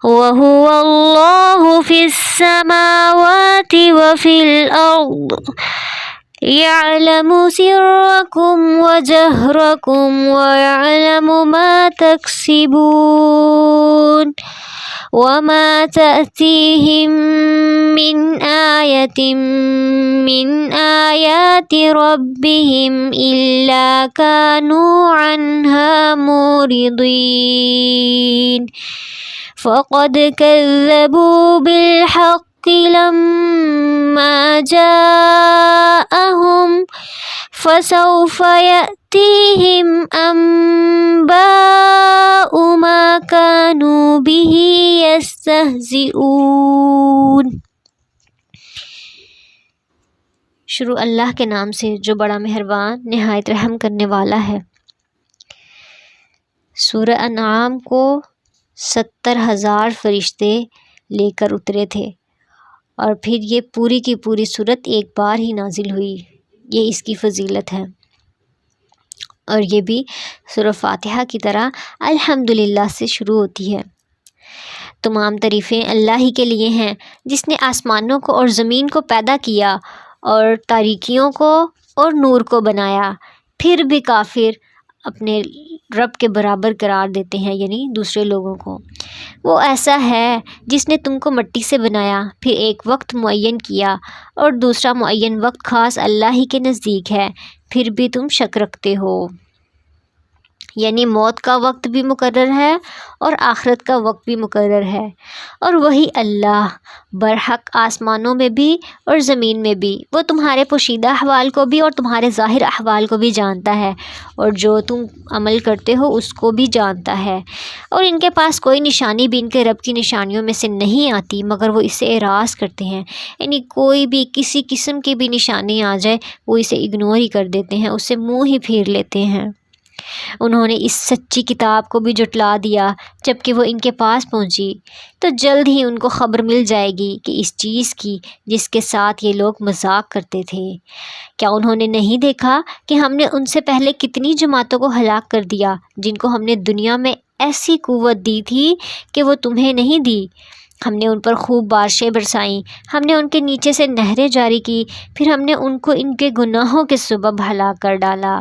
وهو الله في السماوات وفي الأرض يعلم سركم وجهركم ويعلم ما تكسبون۔ وما تأتيهم من آية من آيات ربهم إلا كانوا عنها معرضين۔ فقد كذبوا بالحق لما جاءهم فسوف يأتيهم أنباء ما كانوا به يستهزئون۔ شروع اللہ کے نام سے جو بڑا مہربان نہایت رحم کرنے والا ہے۔ سورہ انعام کو 70,000 فرشتے لے کر اترے تھے، اور پھر یہ پوری کی پوری صورت ایک بار ہی نازل ہوئی، یہ اس کی فضیلت ہے۔ اور یہ بھی سورہ فاتحہ کی طرح الحمدللہ سے شروع ہوتی ہے۔ تمام تعریفیں اللہ ہی کے لیے ہیں جس نے آسمانوں کو اور زمین کو پیدا کیا اور تاریکیوں کو اور نور کو بنایا۔ پھر بھی کافر اپنے رب کے برابر قرار دیتے ہیں، یعنی دوسرے لوگوں کو۔ وہ ایسا ہے جس نے تم کو مٹی سے بنایا، پھر ایک وقت معین کیا اور دوسرا معین وقت خاص اللہ ہی کے نزدیک ہے، پھر بھی تم شک رکھتے ہو۔ یعنی موت کا وقت بھی مقرر ہے اور آخرت کا وقت بھی مقرر ہے، اور وہی اللہ برحق آسمانوں میں بھی اور زمین میں بھی، وہ تمہارے پوشیدہ احوال کو بھی اور تمہارے ظاہر احوال کو بھی جانتا ہے، اور جو تم عمل کرتے ہو اس کو بھی جانتا ہے۔ اور ان کے پاس کوئی نشانی بھی ان کے رب کی نشانیوں میں سے نہیں آتی مگر وہ اسے اعراض کرتے ہیں، یعنی کوئی بھی کسی قسم کی بھی نشانی آ جائے وہ اسے اگنور ہی کر دیتے ہیں، اس سے منہ ہی پھیر لیتے ہیں۔ انہوں نے اس سچی کتاب کو بھی جھٹلا دیا جب کہ وہ ان کے پاس پہنچی، تو جلد ہی ان کو خبر مل جائے گی کہ اس چیز کی جس کے ساتھ یہ لوگ مذاق کرتے تھے۔ کیا انہوں نے نہیں دیکھا کہ ہم نے ان سے پہلے کتنی جماعتوں کو ہلاک کر دیا جن کو ہم نے دنیا میں ایسی قوت دی تھی کہ وہ تمہیں نہیں دی؟ ہم نے ان پر خوب بارشیں برسائیں، ہم نے ان کے نیچے سے نہریں جاری کی، پھر ہم نے ان کو ان کے گناہوں کے سبب ہلاک کر ڈالا۔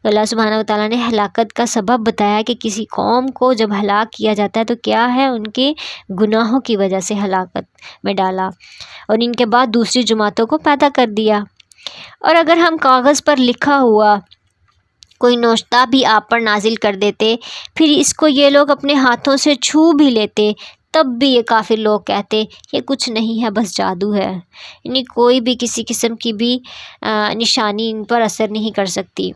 تو اللہ سبحانہ و تعالیٰ نے ہلاکت کا سبب بتایا کہ کسی قوم کو جب ہلاک کیا جاتا ہے تو کیا ہے، ان کے گناہوں کی وجہ سے ہلاکت میں ڈالا، اور ان کے بعد دوسری جماعتوں کو پیدا کر دیا۔ اور اگر ہم کاغذ پر لکھا ہوا کوئی نوشتہ بھی آپ پر نازل کر دیتے، پھر اس کو یہ لوگ اپنے ہاتھوں سے چھو بھی لیتے، تب بھی یہ کافر لوگ کہتے یہ کچھ نہیں ہے، بس جادو ہے، یعنی کوئی بھی کسی قسم کی بھی نشانی ان پر اثر نہیں کر سکتی۔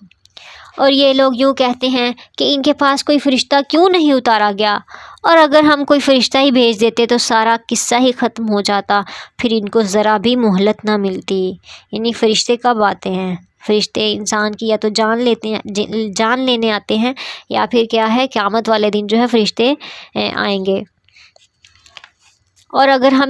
اور یہ لوگ یوں کہتے ہیں کہ ان کے پاس کوئی فرشتہ کیوں نہیں اتارا گیا، اور اگر ہم کوئی فرشتہ ہی بھیج دیتے تو سارا قصہ ہی ختم ہو جاتا، پھر ان کو ذرا بھی مہلت نہ ملتی۔ یعنی فرشتے کب آتے ہیں؟ فرشتے انسان کی یا تو جان لینے آتے ہیں، یا پھر کیا ہے، قیامت والے دن جو ہے فرشتے آئیں گے۔ اور اگر ہم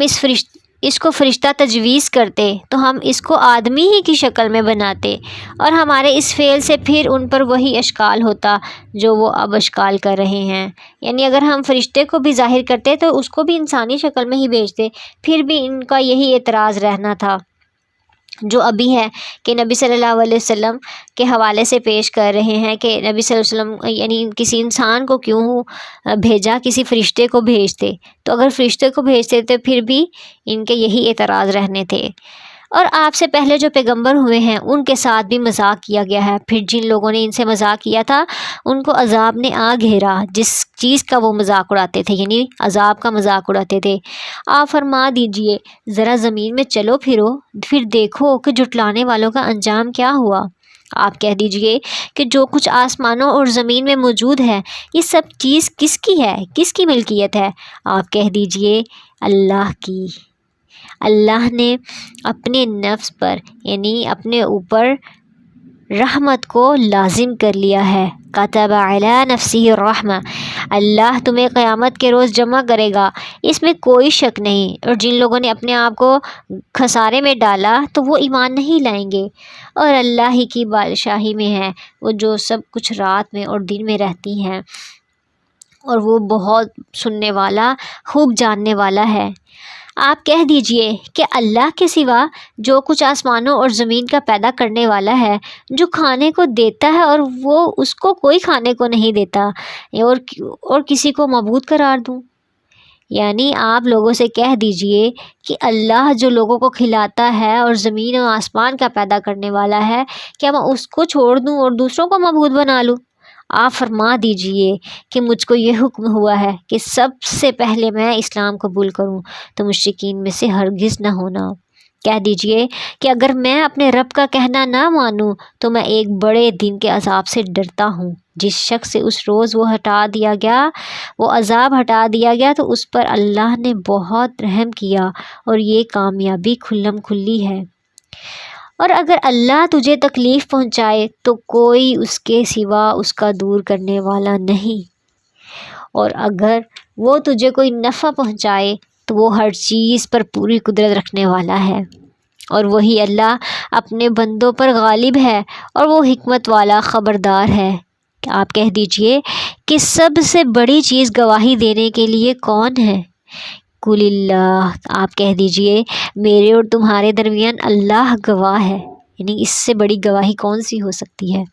اس کو فرشتہ تجویز کرتے تو ہم اس کو آدمی ہی کی شکل میں بناتے، اور ہمارے اس فعل سے پھر ان پر وہی اشکال ہوتا جو وہ اب اشکال کر رہے ہیں۔ یعنی اگر ہم فرشتے کو بھی ظاہر کرتے تو اس کو بھی انسانی شکل میں ہی بھیجتے، پھر بھی ان کا یہی اعتراض رہنا تھا جو ابھی ہے کہ نبی صلی اللہ علیہ وسلم کے حوالے سے پیش کر رہے ہیں کہ نبی صلی اللہ علیہ وسلم یعنی کسی انسان کو کیوں بھیجا، کسی فرشتے کو بھیجتے۔ تو اگر فرشتے کو بھیجتے تو پھر بھی ان کے یہی اعتراض رہنے تھے۔ اور آپ سے پہلے جو پیغمبر ہوئے ہیں ان کے ساتھ بھی مذاق کیا گیا ہے، پھر جن لوگوں نے ان سے مذاق کیا تھا ان کو عذاب نے آ گھیرا جس چیز کا وہ مذاق اڑاتے تھے، یعنی عذاب کا مذاق اڑاتے تھے۔ آپ فرما دیجئے ذرا زمین میں چلو پھرو، پھر دیکھو کہ جھٹلانے والوں کا انجام کیا ہوا۔ آپ کہہ دیجئے کہ جو کچھ آسمانوں اور زمین میں موجود ہے یہ سب چیز کس کی ہے، کس کی ملکیت ہے؟ آپ کہہ دیجئے اللہ کی۔ اللہ نے اپنے نفس پر یعنی اپنے اوپر رحمت کو لازم کر لیا ہے۔ کتب علی نفسہ الرحمہ، اللہ تمہیں قیامت کے روز جمع کرے گا، اس میں کوئی شک نہیں۔ اور جن لوگوں نے اپنے آپ کو خسارے میں ڈالا تو وہ ایمان نہیں لائیں گے۔ اور اللہ ہی کی بادشاہی میں ہے وہ جو سب کچھ رات میں اور دن میں رہتی ہیں، اور وہ بہت سننے والا، خوب جاننے والا ہے۔ آپ کہہ دیجئے کہ اللہ کے سوا جو کچھ آسمانوں اور زمین کا پیدا کرنے والا ہے، جو کھانے کو دیتا ہے اور وہ اس کو کوئی کھانے کو نہیں دیتا، اور کسی کو معبود قرار دوں؟ یعنی آپ لوگوں سے کہہ دیجئے کہ اللہ جو لوگوں کو کھلاتا ہے اور زمین و آسمان کا پیدا کرنے والا ہے، کیا میں اس کو چھوڑ دوں اور دوسروں کو معبود بنا لوں؟ آپ فرما دیجئے کہ مجھ کو یہ حکم ہوا ہے کہ سب سے پہلے میں اسلام قبول کروں، تو مشرکین میں سے ہرگز نہ ہونا۔ کہہ دیجئے کہ اگر میں اپنے رب کا کہنا نہ مانوں تو میں ایک بڑے دن کے عذاب سے ڈرتا ہوں۔ جس شخص سے اس روز وہ عذاب ہٹا دیا گیا تو اس پر اللہ نے بہت رحم کیا، اور یہ کامیابی کھلم کھلی ہے۔ اور اگر اللہ تجھے تکلیف پہنچائے تو کوئی اس کے سوا اس کا دور کرنے والا نہیں، اور اگر وہ تجھے کوئی نفع پہنچائے تو وہ ہر چیز پر پوری قدرت رکھنے والا ہے، اور وہی اللہ اپنے بندوں پر غالب ہے، اور وہ حکمت والا خبردار ہے۔ کہ آپ کہہ دیجئے کہ سب سے بڑی چیز گواہی دینے کے لیے کون ہے؟ قل اللہ، آپ کہہ دیجئے میرے اور تمہارے درمیان اللہ گواہ ہے، یعنی اس سے بڑی گواہی کون سی ہو سکتی ہے؟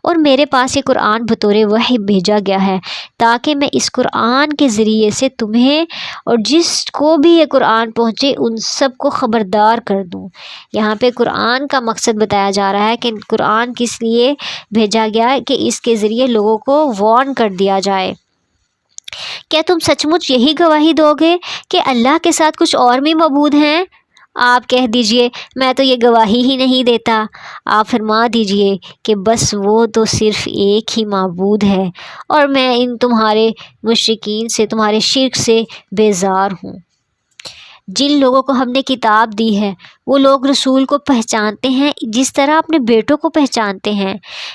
اور میرے پاس یہ قرآن بطور وحی بھیجا گیا ہے تاکہ میں اس قرآن کے ذریعے سے تمہیں اور جس کو بھی یہ قرآن پہنچے ان سب کو خبردار کر دوں۔ یہاں پہ قرآن کا مقصد بتایا جا رہا ہے کہ قرآن کس لیے بھیجا گیا ہے، کہ اس کے ذریعے لوگوں کو وارن کر دیا جائے۔ کیا تم سچ مچ یہی گواہی دو گے کہ اللہ کے ساتھ کچھ اور بھی معبود ہیں؟ آپ کہہ دیجئے میں تو یہ گواہی ہی نہیں دیتا۔ آپ فرما دیجئے کہ بس وہ تو صرف ایک ہی معبود ہے اور میں ان تمہارے مشرکین سے، تمہارے شرک سے بیزار ہوں۔ جن لوگوں کو ہم نے کتاب دی ہے وہ لوگ رسول کو پہچانتے ہیں جس طرح اپنے بیٹوں کو پہچانتے ہیں۔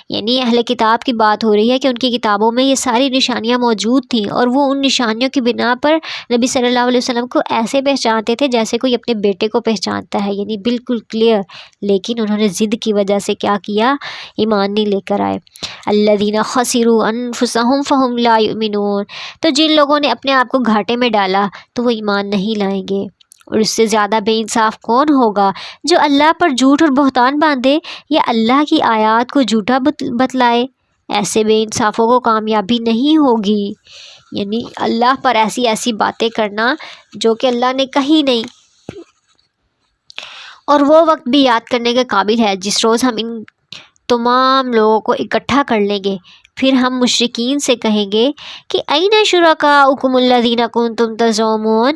یعنی اہل کتاب کی بات ہو رہی ہے کہ ان کی کتابوں میں یہ ساری نشانیاں موجود تھیں اور وہ ان نشانیوں کی بنا پر نبی صلی اللہ علیہ وسلم کو ایسے پہچانتے تھے جیسے کوئی اپنے بیٹے کو پہچانتا ہے، یعنی بالکل کلیئر۔ لیکن انہوں نے ضد کی وجہ سے کیا کیا؟ ایمان نہیں لے کر آئے۔ الذین خسروا انفسهم فهم لا یؤمنون، تو جن لوگوں نے اپنے آپ کو گھاٹے میں ڈالا تو وہ ایمان نہیں لائیں گے۔ اور اس سے زیادہ بے انصاف کون ہوگا جو اللہ پر جھوٹ اور بہتان باندھے یا اللہ کی آیات کو جھوٹا بتلائے؟ ایسے بے انصافوں کو کامیابی نہیں ہوگی۔ یعنی اللہ پر ایسی ایسی باتیں کرنا جو کہ اللہ نے کہی نہیں۔ اور وہ وقت بھی یاد کرنے کے قابل ہے جس روز ہم ان تمام لوگوں کو اکٹھا کر لیں گے، پھر ہم مشرکین سے کہیں گے کہ این شرکاؤکم الذین کنتم تزعمون،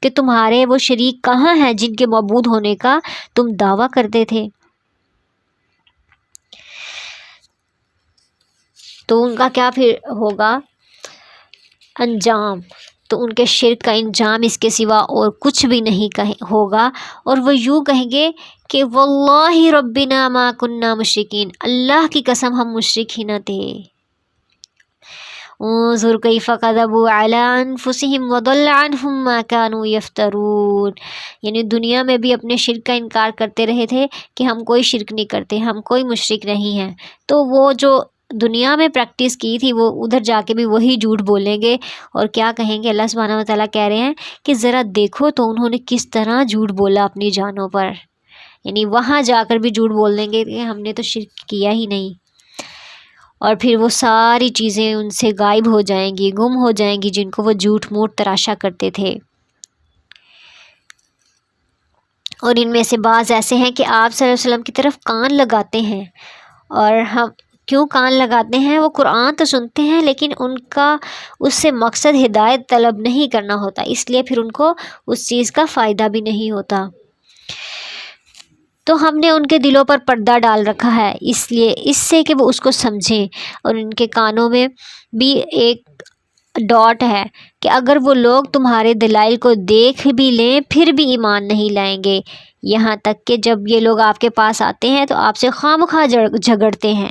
کہ تمہارے وہ شریک کہاں ہیں جن کے معبود ہونے کا تم دعویٰ کرتے تھے؟ تو ان کا کیا پھر ہوگا انجام؟ تو ان کے شرک کا انجام اس کے سوا اور کچھ بھی نہیں ہوگا، اور وہ یوں کہیں گے کہ واللہ ربنا ما کننا مشرکین، اللہ کی قسم ہم مشرک ہی نہ تھے۔ انظر کیف کذبوا علی انفسہم وضل عنہم ما کانوا یفترون، یعنی دنیا میں بھی اپنے شرک کا انکار کرتے رہے تھے کہ ہم کوئی شرک نہیں کرتے، ہم کوئی مشرک نہیں ہیں، تو وہ جو دنیا میں پریکٹس کی تھی وہ ادھر جا کے بھی وہی جھوٹ بولیں گے اور کیا کہیں گے؟ اللہ سبحانہ وتعالیٰ کہہ رہے ہیں کہ ذرا دیکھو تو انہوں نے کس طرح جھوٹ بولا اپنی جانوں پر، یعنی وہاں جا کر بھی جھوٹ بول دیں گے کہ ہم نے تو شرک کیا ہی نہیں، اور پھر وہ ساری چیزیں ان سے غائب ہو جائیں گی، گم ہو جائیں گی جن کو وہ جھوٹ موٹ تراشا کرتے تھے۔ اور ان میں سے بعض ایسے ہیں کہ آپ صلی اللہ علیہ وسلم کی طرف کان لگاتے ہیں، اور ہم کیوں کان لگاتے ہیں؟ وہ قرآن تو سنتے ہیں لیکن ان کا اس سے مقصد ہدایت طلب نہیں کرنا ہوتا، اس لیے پھر ان کو اس چیز کا فائدہ بھی نہیں ہوتا۔ تو ہم نے ان کے دلوں پر پردہ ڈال رکھا ہے اس لیے، اس سے کہ وہ اس کو سمجھیں، اور ان کے کانوں میں بھی ایک ڈاٹ ہے کہ اگر وہ لوگ تمہارے دلائل کو دیکھ بھی لیں پھر بھی ایمان نہیں لائیں گے، یہاں تک کہ جب یہ لوگ آپ کے پاس آتے ہیں تو آپ سے خواہ جھگڑتے ہیں۔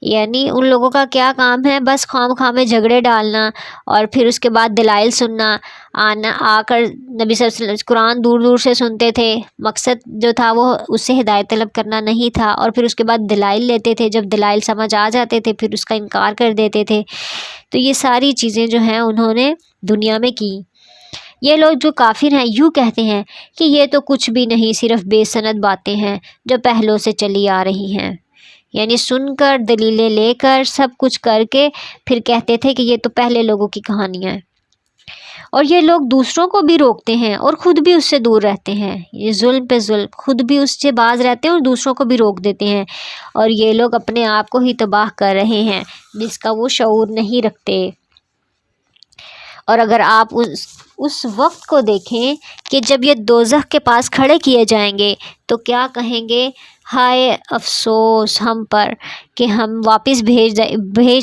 یعنی ان لوگوں کا کیا کام ہے؟ بس خواہ میں جھگڑے ڈالنا، اور پھر اس کے بعد دلائل سننا، آ کر نبی صلی اللہ علیہ وسلم قرآن دور دور سے سنتے تھے، مقصد جو تھا وہ اس سے ہدایت طلب کرنا نہیں تھا، اور پھر اس کے بعد دلائل لیتے تھے، جب دلائل سمجھ آ جاتے تھے پھر اس کا انکار کر دیتے تھے۔ تو یہ ساری چیزیں جو ہیں انہوں نے دنیا میں کی۔ یہ لوگ جو کافر ہیں یوں کہتے ہیں کہ یہ تو کچھ بھی نہیں، صرف بے سند باتیں ہیں جو پہلوں سے چلی آ رہی ہیں، یعنی سن کر دلیلیں لے کر سب کچھ کر کے پھر کہتے تھے کہ یہ تو پہلے لوگوں کی کہانیاں ہیں۔ اور یہ لوگ دوسروں کو بھی روکتے ہیں اور خود بھی اس سے دور رہتے ہیں، یہ ظلم پہ ظلم، خود بھی اس سے باز رہتے ہیں اور دوسروں کو بھی روک دیتے ہیں، اور یہ لوگ اپنے آپ کو ہی تباہ کر رہے ہیں جس کا وہ شعور نہیں رکھتے۔ اور اگر آپ اس وقت کو دیکھیں کہ جب یہ دوزخ کے پاس کھڑے کیے جائیں گے تو کیا کہیں گے؟ ہائے افسوس ہم پر کہ ہم واپس بھیج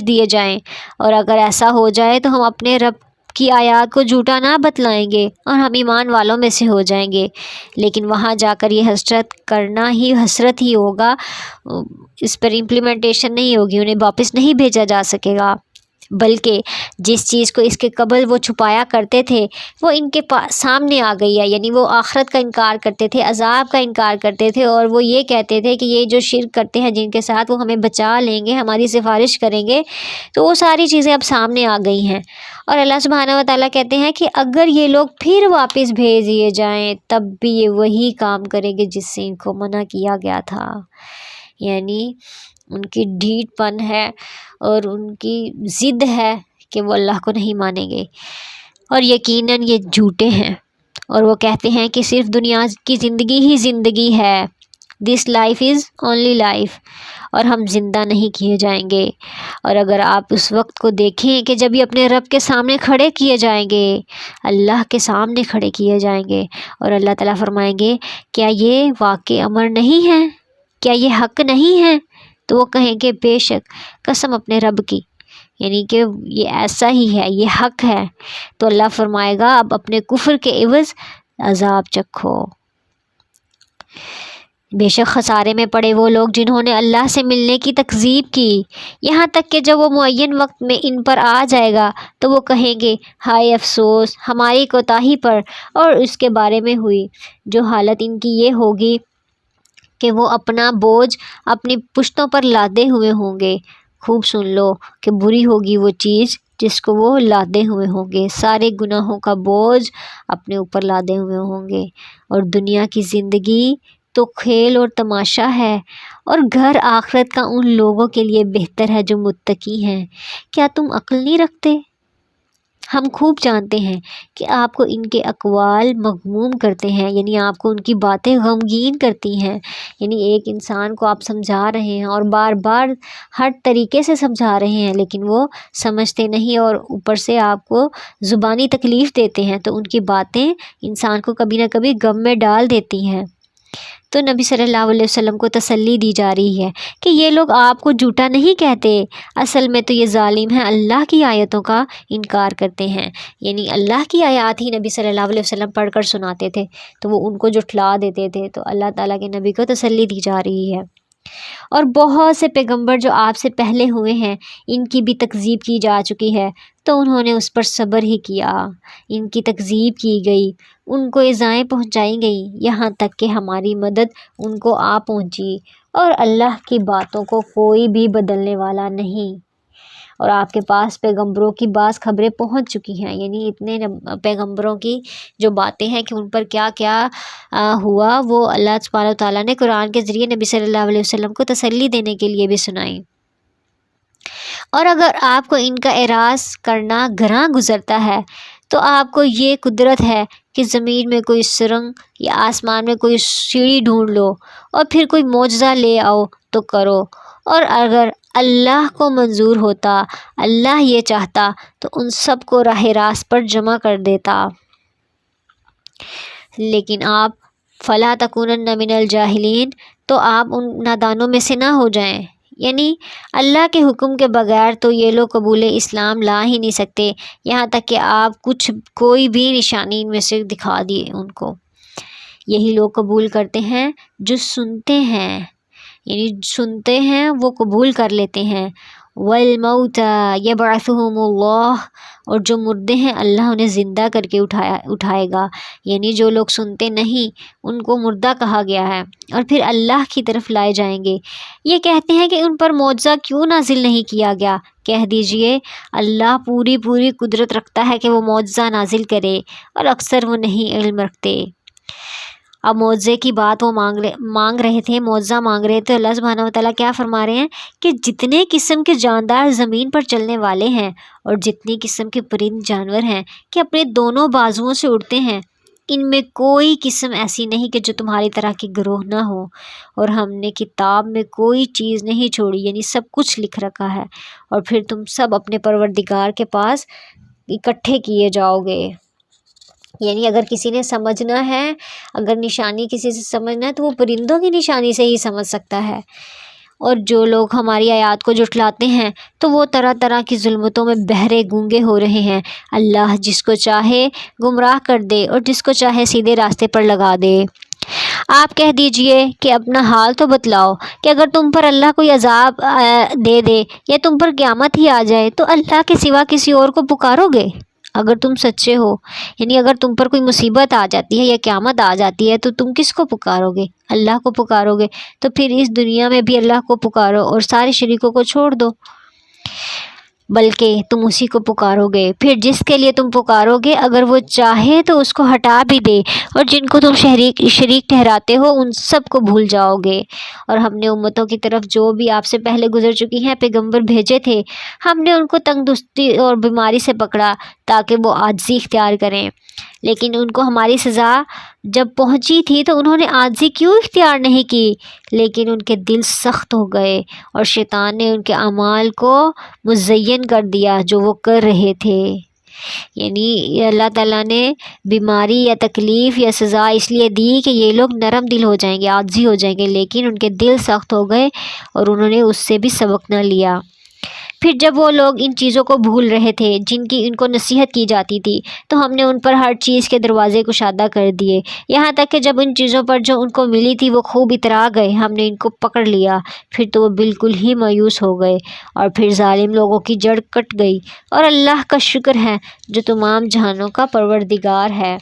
دیے جائیں، اور اگر ایسا ہو جائے تو ہم اپنے رب کی آیات کو جھوٹا نہ بتلائیں گے اور ہم ایمان والوں میں سے ہو جائیں گے۔ لیکن وہاں جا کر یہ حسرت ہی ہوگا، اس پر امپلیمنٹیشن نہیں ہوگی، انہیں واپس نہیں بھیجا جا سکے گا، بلکہ جس چیز کو اس کے قبل وہ چھپایا کرتے تھے وہ ان کے سامنے آ گئی ہے، یعنی وہ آخرت کا انکار کرتے تھے، عذاب کا انکار کرتے تھے، اور وہ یہ کہتے تھے کہ یہ جو شرک کرتے ہیں جن کے ساتھ وہ ہمیں بچا لیں گے، ہماری سفارش کریں گے، تو وہ ساری چیزیں اب سامنے آ گئی ہیں۔ اور اللہ سبحانہ و تعالیٰ کہتے ہیں کہ اگر یہ لوگ پھر واپس بھیج دیے جائیں تب بھی یہ وہی کام کریں گے جس سے ان کو منع کیا گیا تھا، یعنی ان کی ڈھیٹ پن ہے اور ان کی ضد ہے کہ وہ اللہ کو نہیں مانیں گے، اور یقیناً یہ جھوٹے ہیں، اور وہ کہتے ہیں کہ صرف دنیا کی زندگی ہی زندگی ہے، this life is only life, اور ہم زندہ نہیں کیے جائیں گے۔ اور اگر آپ اس وقت کو دیکھیں کہ جب یہ اپنے رب کے سامنے کھڑے کیے جائیں گے، اللہ کے سامنے کھڑے کیے جائیں گے، اور اللہ تعالیٰ فرمائیں گے کیا یہ واقع امر نہیں ہے، کیا یہ حق نہیں ہے، تو وہ کہیں گے بے شک، قسم اپنے رب کی، یعنی کہ یہ ایسا ہی ہے، یہ حق ہے۔ تو اللہ فرمائے گا اب اپنے کفر کے عوض عذاب چکھو۔ بے شک خسارے میں پڑے وہ لوگ جنہوں نے اللہ سے ملنے کی تکذیب کی، یہاں تک کہ جب وہ معین وقت میں ان پر آ جائے گا تو وہ کہیں گے ہائے افسوس ہماری کوتاہی پر اور اس کے بارے میں ہوئی، جو حالت ان کی یہ ہوگی کہ وہ اپنا بوجھ اپنی پشتوں پر لادے ہوئے ہوں گے۔ خوب سن لو کہ بری ہوگی وہ چیز جس کو وہ لادے ہوئے ہوں گے، سارے گناہوں کا بوجھ اپنے اوپر لادے ہوئے ہوں گے۔ اور دنیا کی زندگی تو کھیل اور تماشا ہے، اور گھر آخرت کا ان لوگوں کے لیے بہتر ہے جو متقی ہیں۔ کیا تم عقل نہیں رکھتے؟ ہم خوب جانتے ہیں کہ آپ کو ان کے اقوال مغموم کرتے ہیں، یعنی آپ کو ان کی باتیں غمگین کرتی ہیں، یعنی ایک انسان کو آپ سمجھا رہے ہیں اور بار بار ہر طریقے سے سمجھا رہے ہیں لیکن وہ سمجھتے نہیں، اور اوپر سے آپ کو زبانی تکلیف دیتے ہیں، تو ان کی باتیں انسان کو کبھی نہ کبھی غم میں ڈال دیتی ہیں۔ تو نبی صلی اللہ علیہ وسلم کو تسلی دی جا رہی ہے کہ یہ لوگ آپ کو جھوٹا نہیں کہتے، اصل میں تو یہ ظالم ہیں، اللہ کی آیتوں کا انکار کرتے ہیں، یعنی اللہ کی آیات ہی نبی صلی اللہ علیہ وسلم پڑھ کر سناتے تھے تو وہ ان کو جھٹلا دیتے تھے، تو اللہ تعالیٰ کے نبی کو تسلی دی جا رہی ہے۔ اور بہت سے پیغمبر جو آپ سے پہلے ہوئے ہیں ان کی بھی تکذیب کی جا چکی ہے، تو انہوں نے اس پر صبر ہی کیا، ان کی تکذیب کی گئی، ان کو ایذائیں پہنچائی گئیں، یہاں تک کہ ہماری مدد ان کو آ پہنچی، اور اللہ کی باتوں کو کوئی بھی بدلنے والا نہیں۔ اور آپ کے پاس پیغمبروں کی بعض خبریں پہنچ چکی ہیں، یعنی اتنے پیغمبروں کی جو باتیں ہیں کہ ان پر کیا کیا ہوا، وہ اللہ سبحانہ و تعالیٰ نے قرآن کے ذریعے نبی صلی اللہ علیہ وسلم کو تسلی دینے کے لیے بھی سنائی۔ اور اگر آپ کو ان کا اعراض کرنا گراں گزرتا ہے تو آپ کو یہ قدرت ہے کہ زمین میں کوئی سرنگ یا آسمان میں کوئی سیڑھی ڈھونڈ لو اور پھر کوئی معجزہ لے آؤ تو کرو، اور اگر اللہ کو منظور ہوتا، اللہ یہ چاہتا تو ان سب کو راہ راست پر جمع کر دیتا، لیکن آپ فلا تکونن من الجاہلین، تو آپ ان نادانوں میں سے نہ ہو جائیں، یعنی اللہ کے حکم کے بغیر تو یہ لوگ قبول اسلام لا ہی نہیں سکتے، یہاں تک کہ آپ کوئی بھی نشانی ان میں سے دکھا دیے ان کو۔ یہی لوگ قبول کرتے ہیں جو سنتے ہیں، یعنی سنتے ہیں وہ قبول کر لیتے ہیں۔ وَالْمَوْتَى يَبْعَثُهُمُ اللَّهُ، اور جو مردے ہیں اللہ انہیں زندہ کر کے اٹھائے گا، یعنی جو لوگ سنتے نہیں ان کو مردہ کہا گیا ہے، اور پھر اللہ کی طرف لائے جائیں گے۔ یہ کہتے ہیں کہ ان پر معجزہ کیوں نازل نہیں کیا گیا؟ کہہ دیجئے اللہ پوری قدرت رکھتا ہے کہ وہ معجزہ نازل کرے، اور اکثر وہ نہیں علم رکھتے۔ اب معجزے کی بات وہ مانگ رہے تھے، معجزہ مانگ رہے تھے، اللہ سبحانہ وتعالیٰ کیا فرما رہے ہیں کہ جتنے قسم کے جاندار زمین پر چلنے والے ہیں اور جتنی قسم کے پرند جانور ہیں کہ اپنے دونوں بازوؤں سے اڑتے ہیں، ان میں کوئی قسم ایسی نہیں کہ جو تمہاری طرح کی گروہ نہ ہو، اور ہم نے کتاب میں کوئی چیز نہیں چھوڑی، یعنی سب کچھ لکھ رکھا ہے، اور پھر تم سب اپنے پروردگار کے پاس اکٹھے کیے جاؤ گے۔ یعنی اگر کسی نے سمجھنا ہے، اگر نشانی کسی سے سمجھنا ہے تو وہ پرندوں کی نشانی سے ہی سمجھ سکتا ہے۔ اور جو لوگ ہماری آیات کو جھٹلاتے ہیں تو وہ طرح طرح کی ظلمتوں میں بہرے گونگے ہو رہے ہیں۔ اللہ جس کو چاہے گمراہ کر دے اور جس کو چاہے سیدھے راستے پر لگا دے۔ آپ کہہ دیجئے کہ اپنا حال تو بتلاؤ کہ اگر تم پر اللہ کوئی عذاب دے دے یا تم پر قیامت ہی آ جائے تو اللہ کے سوا کسی اور کو پکارو گے؟ اگر تم سچے ہو، یعنی اگر تم پر کوئی مصیبت آ جاتی ہے یا قیامت آ جاتی ہے تو تم کس کو پکارو گے؟ اللہ کو پکارو گے، تو پھر اس دنیا میں بھی اللہ کو پکارو اور سارے شریکوں کو چھوڑ دو۔ بلکہ تم اسی کو پکارو گے، پھر جس کے لیے تم پکارو گے اگر وہ چاہے تو اس کو ہٹا بھی دے، اور جن کو تم شریک ٹھہراتے ہو ان سب کو بھول جاؤ گے۔ اور ہم نے امتوں کی طرف جو بھی آپ سے پہلے گزر چکی ہیں پیغمبر بھیجے تھے، ہم نے ان کو تنگ دستی اور بیماری سے پکڑا تاکہ وہ عاجزی اختیار کریں، لیکن ان کو ہماری سزا جب پہنچی تھی تو انہوں نے عاجزی کیوں اختیار نہیں کی، لیکن ان کے دل سخت ہو گئے اور شیطان نے ان کے اعمال کو مزین کر دیا جو وہ کر رہے تھے۔ یعنی اللہ تعالیٰ نے بیماری یا تکلیف یا سزا اس لیے دی کہ یہ لوگ نرم دل ہو جائیں گے، عاجزی ہو جائیں گے، لیکن ان کے دل سخت ہو گئے اور انہوں نے اس سے بھی سبق نہ لیا۔ پھر جب وہ لوگ ان چیزوں کو بھول رہے تھے جن کی ان کو نصیحت کی جاتی تھی، تو ہم نے ان پر ہر چیز کے دروازے کشادہ کر دیے، یہاں تک کہ جب ان چیزوں پر جو ان کو ملی تھی وہ خوب اترا گئے، ہم نے ان کو پکڑ لیا، پھر تو وہ بالکل ہی مایوس ہو گئے، اور پھر ظالم لوگوں کی جڑ کٹ گئی۔ اور اللہ کا شکر ہے جو تمام جہانوں کا پروردگار ہے۔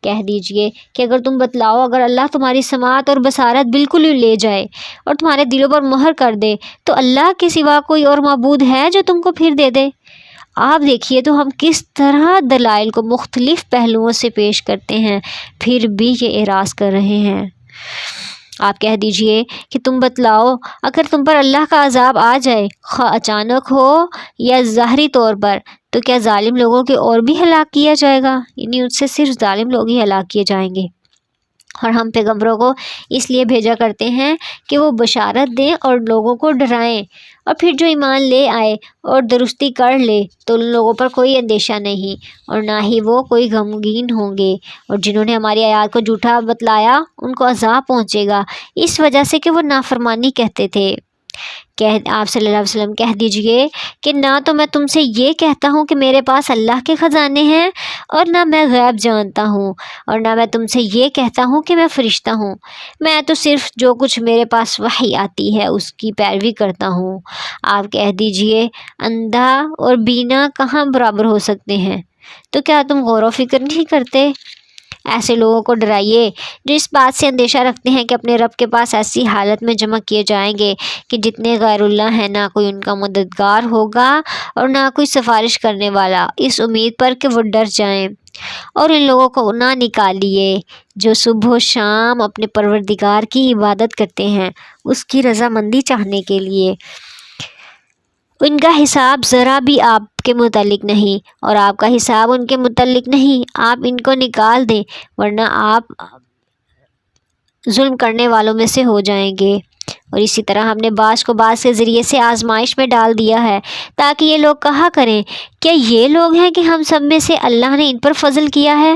کہہ دیجئے کہ اگر تم بتلاؤ، اگر اللہ تمہاری سماعت اور بصارت بالکل ہی لے جائے اور تمہارے دلوں پر مہر کر دے تو اللہ کے سوا کوئی اور معبود ہے جو تم کو پھر دے دے؟ آپ دیکھیے تو ہم کس طرح دلائل کو مختلف پہلوؤں سے پیش کرتے ہیں، پھر بھی یہ اعراض کر رہے ہیں۔ آپ کہہ دیجئے کہ تم بتلاؤ، اگر تم پر اللہ کا عذاب آ جائے، خواہ اچانک ہو یا ظاہری طور پر، تو کیا ظالم لوگوں کے اور بھی ہلاک کیا جائے گا؟ یعنی ان سے صرف ظالم لوگ ہی ہلاک کیے جائیں گے۔ اور ہم پیغمبروں کو اس لیے بھیجا کرتے ہیں کہ وہ بشارت دیں اور لوگوں کو ڈرائیں، اور پھر جو ایمان لے آئے اور درستی کر لے تو ان لوگوں پر کوئی اندیشہ نہیں اور نہ ہی وہ کوئی غمگین ہوں گے، اور جنہوں نے ہماری آیات کو جھوٹا بتلایا ان کو عذاب پہنچے گا اس وجہ سے کہ وہ نافرمانی کرتے تھے۔ آپ صلی اللہ علیہ وسلم کہہ دیجئے کہ نہ تو میں تم سے یہ کہتا ہوں کہ میرے پاس اللہ کے خزانے ہیں، اور نہ میں غیب جانتا ہوں، اور نہ میں تم سے یہ کہتا ہوں کہ میں فرشتہ ہوں، میں تو صرف جو کچھ میرے پاس وحی آتی ہے اس کی پیروی کرتا ہوں۔ آپ کہہ دیجئے اندھا اور بینا کہاں برابر ہو سکتے ہیں؟ تو کیا تم غور و فکر نہیں کرتے؟ ایسے لوگوں کو ڈرائیے جو اس بات سے اندیشہ رکھتے ہیں کہ اپنے رب کے پاس ایسی حالت میں جمع کیے جائیں گے کہ جتنے غیر اللہ ہیں نہ کوئی ان کا مددگار ہوگا اور نہ کوئی سفارش کرنے والا، اس امید پر کہ وہ ڈر جائیں۔ اور ان لوگوں کو نہ نکالیے جو صبح و شام اپنے پروردگار کی عبادت کرتے ہیں اس کی رضامندی چاہنے کے لیے، ان کا حساب ذرا بھی آپ کے متعلق نہیں اور آپ کا حساب ان کے متعلق نہیں۔ آپ ان کو نکال دیں ورنہ آپ ظلم کرنے والوں میں سے ہو جائیں گے۔ اور اسی طرح ہم نے بعض کو بعض کے ذریعے سے آزمائش میں ڈال دیا ہے تاکہ یہ لوگ کہا کریں کیا یہ لوگ ہیں کہ ہم سب میں سے اللہ نے ان پر فضل کیا ہے؟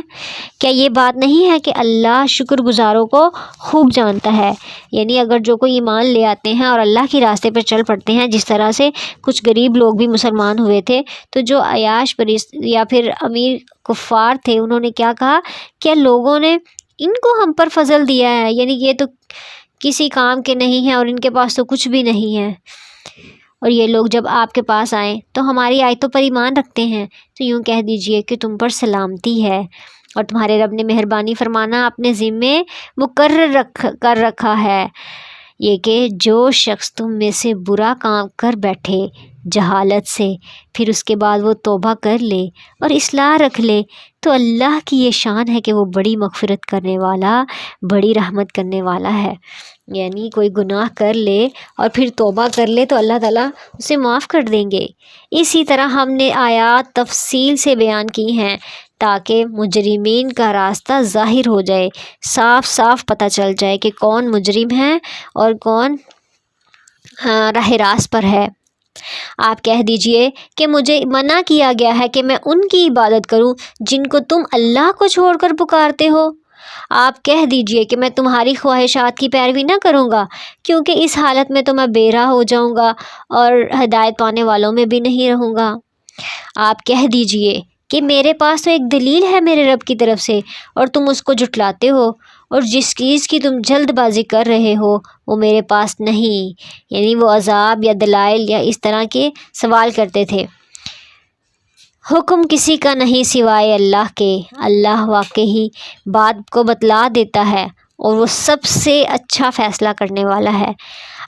کیا یہ بات نہیں ہے کہ اللہ شکر گزاروں کو خوب جانتا ہے؟ یعنی اگر جو کوئی ایمان لے آتے ہیں اور اللہ کے راستے پر چل پڑتے ہیں، جس طرح سے کچھ غریب لوگ بھی مسلمان ہوئے تھے، تو جو عیاش یا پھر امیر کفار تھے انہوں نے کیا کہا کہ لوگوں نے ان کو ہم پر فضل دیا ہے، یعنی یہ تو کسی کام کے نہیں ہیں اور ان کے پاس تو کچھ بھی نہیں ہے، اور یہ لوگ جب آپ کے پاس آئیں تو ہماری آیتوں پر ایمان رکھتے ہیں، تو یوں کہہ دیجئے کہ تم پر سلامتی ہے، اور تمہارے رب نے مہربانی فرمانا اپنے ذمے مقرر کر رکھا ہے، یہ کہ جو شخص تم میں سے برا کام کر بیٹھے جہالت سے، پھر اس کے بعد وہ توبہ کر لے اور اصلاح رکھ لے، تو اللہ کی یہ شان ہے کہ وہ بڑی مغفرت کرنے والا، بڑی رحمت کرنے والا ہے۔ یعنی کوئی گناہ کر لے اور پھر توبہ کر لے تو اللہ تعالیٰ اسے معاف کر دیں گے۔ اسی طرح ہم نے آیات تفصیل سے بیان کی ہیں تاکہ مجرمین کا راستہ ظاہر ہو جائے، صاف صاف پتہ چل جائے کہ کون مجرم ہے اور کون راہ راست پر ہے۔ آپ کہہ دیجئے کہ مجھے منع کیا گیا ہے کہ میں ان کی عبادت کروں جن کو تم اللہ کو چھوڑ کر پکارتے ہو۔ آپ کہہ دیجئے کہ میں تمہاری خواہشات کی پیروی نہ کروں گا، کیونکہ اس حالت میں تو میں بے راہ ہو جاؤں گا اور ہدایت پانے والوں میں بھی نہیں رہوں گا۔ آپ کہہ دیجئے کہ میرے پاس تو ایک دلیل ہے میرے رب کی طرف سے اور تم اس کو جھٹلاتے ہو، اور جس چیز کی تم جلد بازی کر رہے ہو وہ میرے پاس نہیں، یعنی وہ عذاب یا دلائل یا اس طرح کے سوال کرتے تھے۔ حکم کسی کا نہیں سوائے اللہ کے، اللہ واقعی بات کو بتلا دیتا ہے، اور وہ سب سے اچھا فیصلہ کرنے والا ہے۔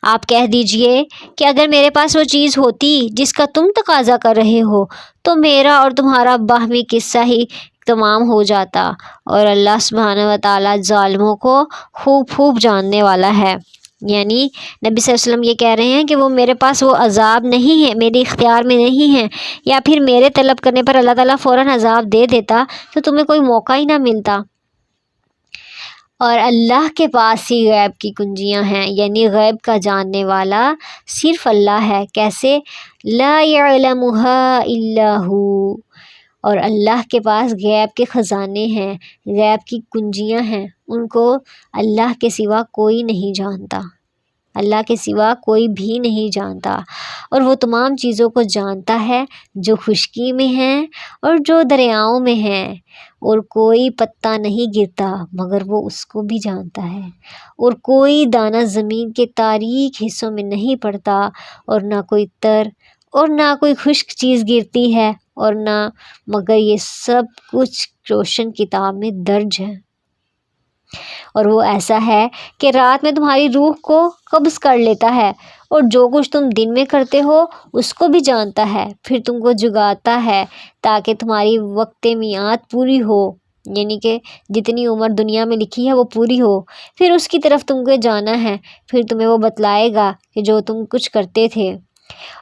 آپ کہہ دیجئے کہ اگر میرے پاس وہ چیز ہوتی جس کا تم تقاضا کر رہے ہو تو میرا اور تمہارا باہمی قصہ ہی تمام ہو جاتا، اور اللہ سبحانہ و تعالیٰ ظالموں کو خوب خوب جاننے والا ہے۔ یعنی نبی صلی اللہ علیہ وسلم یہ کہہ رہے ہیں کہ وہ میرے پاس وہ عذاب نہیں ہے، میرے اختیار میں نہیں ہے، یا پھر میرے طلب کرنے پر اللہ تعالیٰ فوراً عذاب دے دیتا تو تمہیں کوئی موقع ہی نہ ملتا۔ اور اللہ کے پاس ہی غیب کی کنجیاں ہیں، یعنی غیب کا جاننے والا صرف اللہ ہے۔ کیسے؟ لا يعلمها الا هو، اور اللہ کے پاس غیب کے خزانے ہیں، غیب کی کنجیاں ہیں، ان کو اللہ کے سوا کوئی نہیں جانتا، اللہ کے سوا کوئی بھی نہیں جانتا۔ اور وہ تمام چیزوں کو جانتا ہے جو خشکی میں ہیں اور جو دریاؤں میں ہیں، اور کوئی پتا نہیں گرتا مگر وہ اس کو بھی جانتا ہے، اور کوئی دانہ زمین کے تاریک حصوں میں نہیں پڑتا، اور نہ کوئی تر اور نہ کوئی خشک چیز گرتی ہے، اور نہ مگر یہ سب کچھ روشن کتاب میں درج ہے۔ اور وہ ایسا ہے کہ رات میں تمہاری روح کو قبض کر لیتا ہے، اور جو کچھ تم دن میں کرتے ہو اس کو بھی جانتا ہے، پھر تم کو جگاتا ہے تاکہ تمہاری وقت میعاد پوری ہو، یعنی کہ جتنی عمر دنیا میں لکھی ہے وہ پوری ہو، پھر اس کی طرف تم کو جانا ہے، پھر تمہیں وہ بتلائے گا کہ جو تم کچھ کرتے تھے۔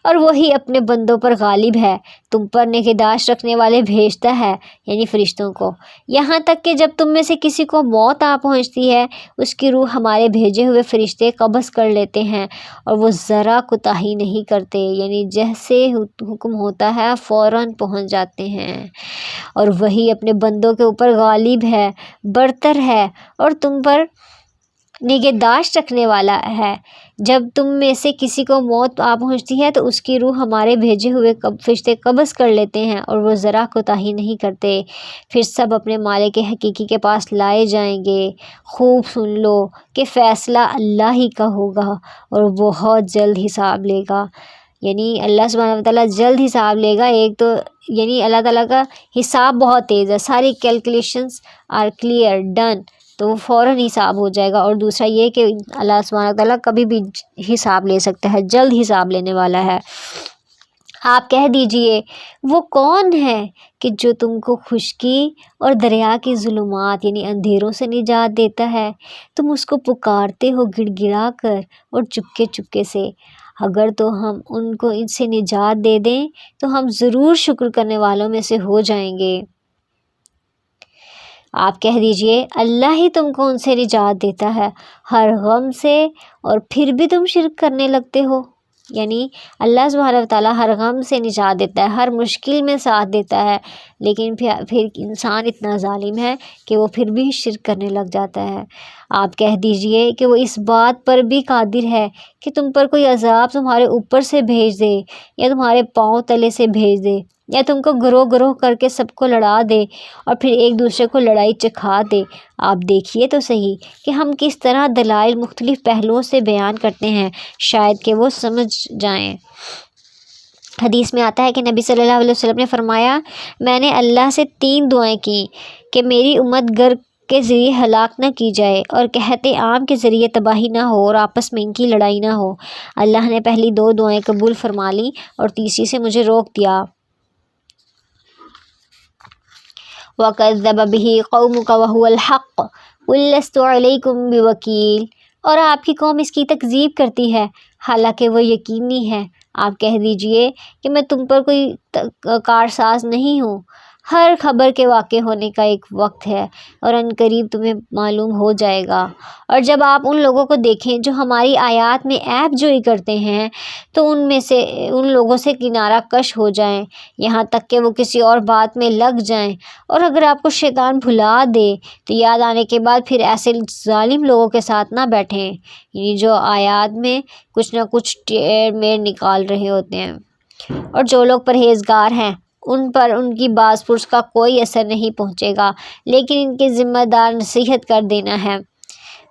اور وہی اپنے بندوں پر غالب ہے، تم پر نگہداشت رکھنے والے بھیجتا ہے، یعنی فرشتوں کو، یہاں تک کہ جب تم میں سے کسی کو موت آ پہنچتی ہے اس کی روح ہمارے بھیجے ہوئے فرشتے قبض کر لیتے ہیں، اور وہ ذرا کوتاہی نہیں کرتے، یعنی جیسے حکم ہوتا ہے فوراً پہنچ جاتے ہیں۔ اور وہی اپنے بندوں کے اوپر غالب ہے، برتر ہے، اور تم پر نگہداشت رکھنے والا ہے۔ جب تم میں سے کسی کو موت آ پہنچتی ہے تو اس کی روح ہمارے بھیجے ہوئے فرشتے قبض کر لیتے ہیں، اور وہ ذرا کوتاہی نہیں کرتے، پھر سب اپنے مالک حقیقی کے پاس لائے جائیں گے۔ خوب سن لو کہ فیصلہ اللہ ہی کا ہوگا، اور بہت جلد حساب لے گا، یعنی اللہ سبحانہ وتعالیٰ جلد حساب لے گا۔ ایک تو یعنی اللہ تعالیٰ کا حساب بہت تیز ہے، ساری کیلکولیشنز آر کلیئر ڈن، تو وہ فوراً حساب ہو جائے گا۔ اور دوسرا یہ کہ اللہ سبحانہ وتعالیٰ کبھی بھی حساب لے سکتا ہے، جلد حساب لینے والا ہے۔ آپ کہہ دیجئے وہ کون ہے کہ جو تم کو خشکی اور دریا کی ظلمات یعنی اندھیروں سے نجات دیتا ہے؟ تم اس کو پکارتے ہو گڑ گڑا کر اور چپکے چپکے سے۔ اگر تو ہم ان کو ان سے نجات دے دیں تو ہم ضرور شکر کرنے والوں میں سے ہو جائیں گے۔ آپ کہہ دیجئے اللہ ہی تم کو ان سے نجات دیتا ہے ہر غم سے، اور پھر بھی تم شرک کرنے لگتے ہو۔ یعنی اللہ سبحانہ وتعالیٰ ہر غم سے نجات دیتا ہے، ہر مشکل میں ساتھ دیتا ہے، لیکن پھر انسان اتنا ظالم ہے کہ وہ پھر بھی شرک کرنے لگ جاتا ہے۔ آپ کہہ دیجئے کہ وہ اس بات پر بھی قادر ہے کہ تم پر کوئی عذاب تمہارے اوپر سے بھیج دے، یا تمہارے پاؤں تلے سے بھیج دے، یا تم کو گروہ گروہ کر کے سب کو لڑا دے اور پھر ایک دوسرے کو لڑائی چکھا دے۔ آپ دیکھیے تو صحیح کہ ہم کس طرح دلائل مختلف پہلوؤں سے بیان کرتے ہیں، شاید کہ وہ سمجھ جائیں۔ حدیث میں آتا ہے کہ نبی صلی اللہ علیہ وسلم نے فرمایا، میں نے اللہ سے 3 دعائیں کی کہ میری امت گر کے ذریعے ہلاک نہ کی جائے، اور قحط عام کے ذریعے تباہی نہ ہو، اور آپس میں ان کی لڑائی نہ ہو۔ اللہ نے پہلی 2 دعائیں قبول فرما لی اور تیسری سے مجھے روک دیا۔ وَكَذَّبَ بِهِ قَوْمُكَ وَهُوَ الْحَقُّ قُل لَّسْتُ عَلَيْكُم بِوَكِيلٍ، اور آپ کی قوم اس کی تکذیب کرتی ہے حالانکہ وہ یقینی ہے۔ آپ کہہ دیجئے کہ میں تم پر کوئی کارساز نہیں ہوں۔ ہر خبر کے واقع ہونے کا ایک وقت ہے، اور ان قریب تمہیں معلوم ہو جائے گا۔ اور جب آپ ان لوگوں کو دیکھیں جو ہماری آیات میں عیب جوئی کرتے ہیں تو ان لوگوں سے کنارہ کش ہو جائیں، یہاں تک کہ وہ کسی اور بات میں لگ جائیں۔ اور اگر آپ کو شیطان بھلا دے تو یاد آنے کے بعد پھر ایسے ظالم لوگوں کے ساتھ نہ بیٹھیں، یعنی جو آیات میں کچھ نہ کچھ ٹیڑھ میڑھ نکال رہے ہوتے ہیں۔ اور جو لوگ پرہیزگار ہیں ان پر ان کی باز پرس کا کوئی اثر نہیں پہنچے گا، لیکن ان کے ذمہ دار نصیحت کر دینا ہے۔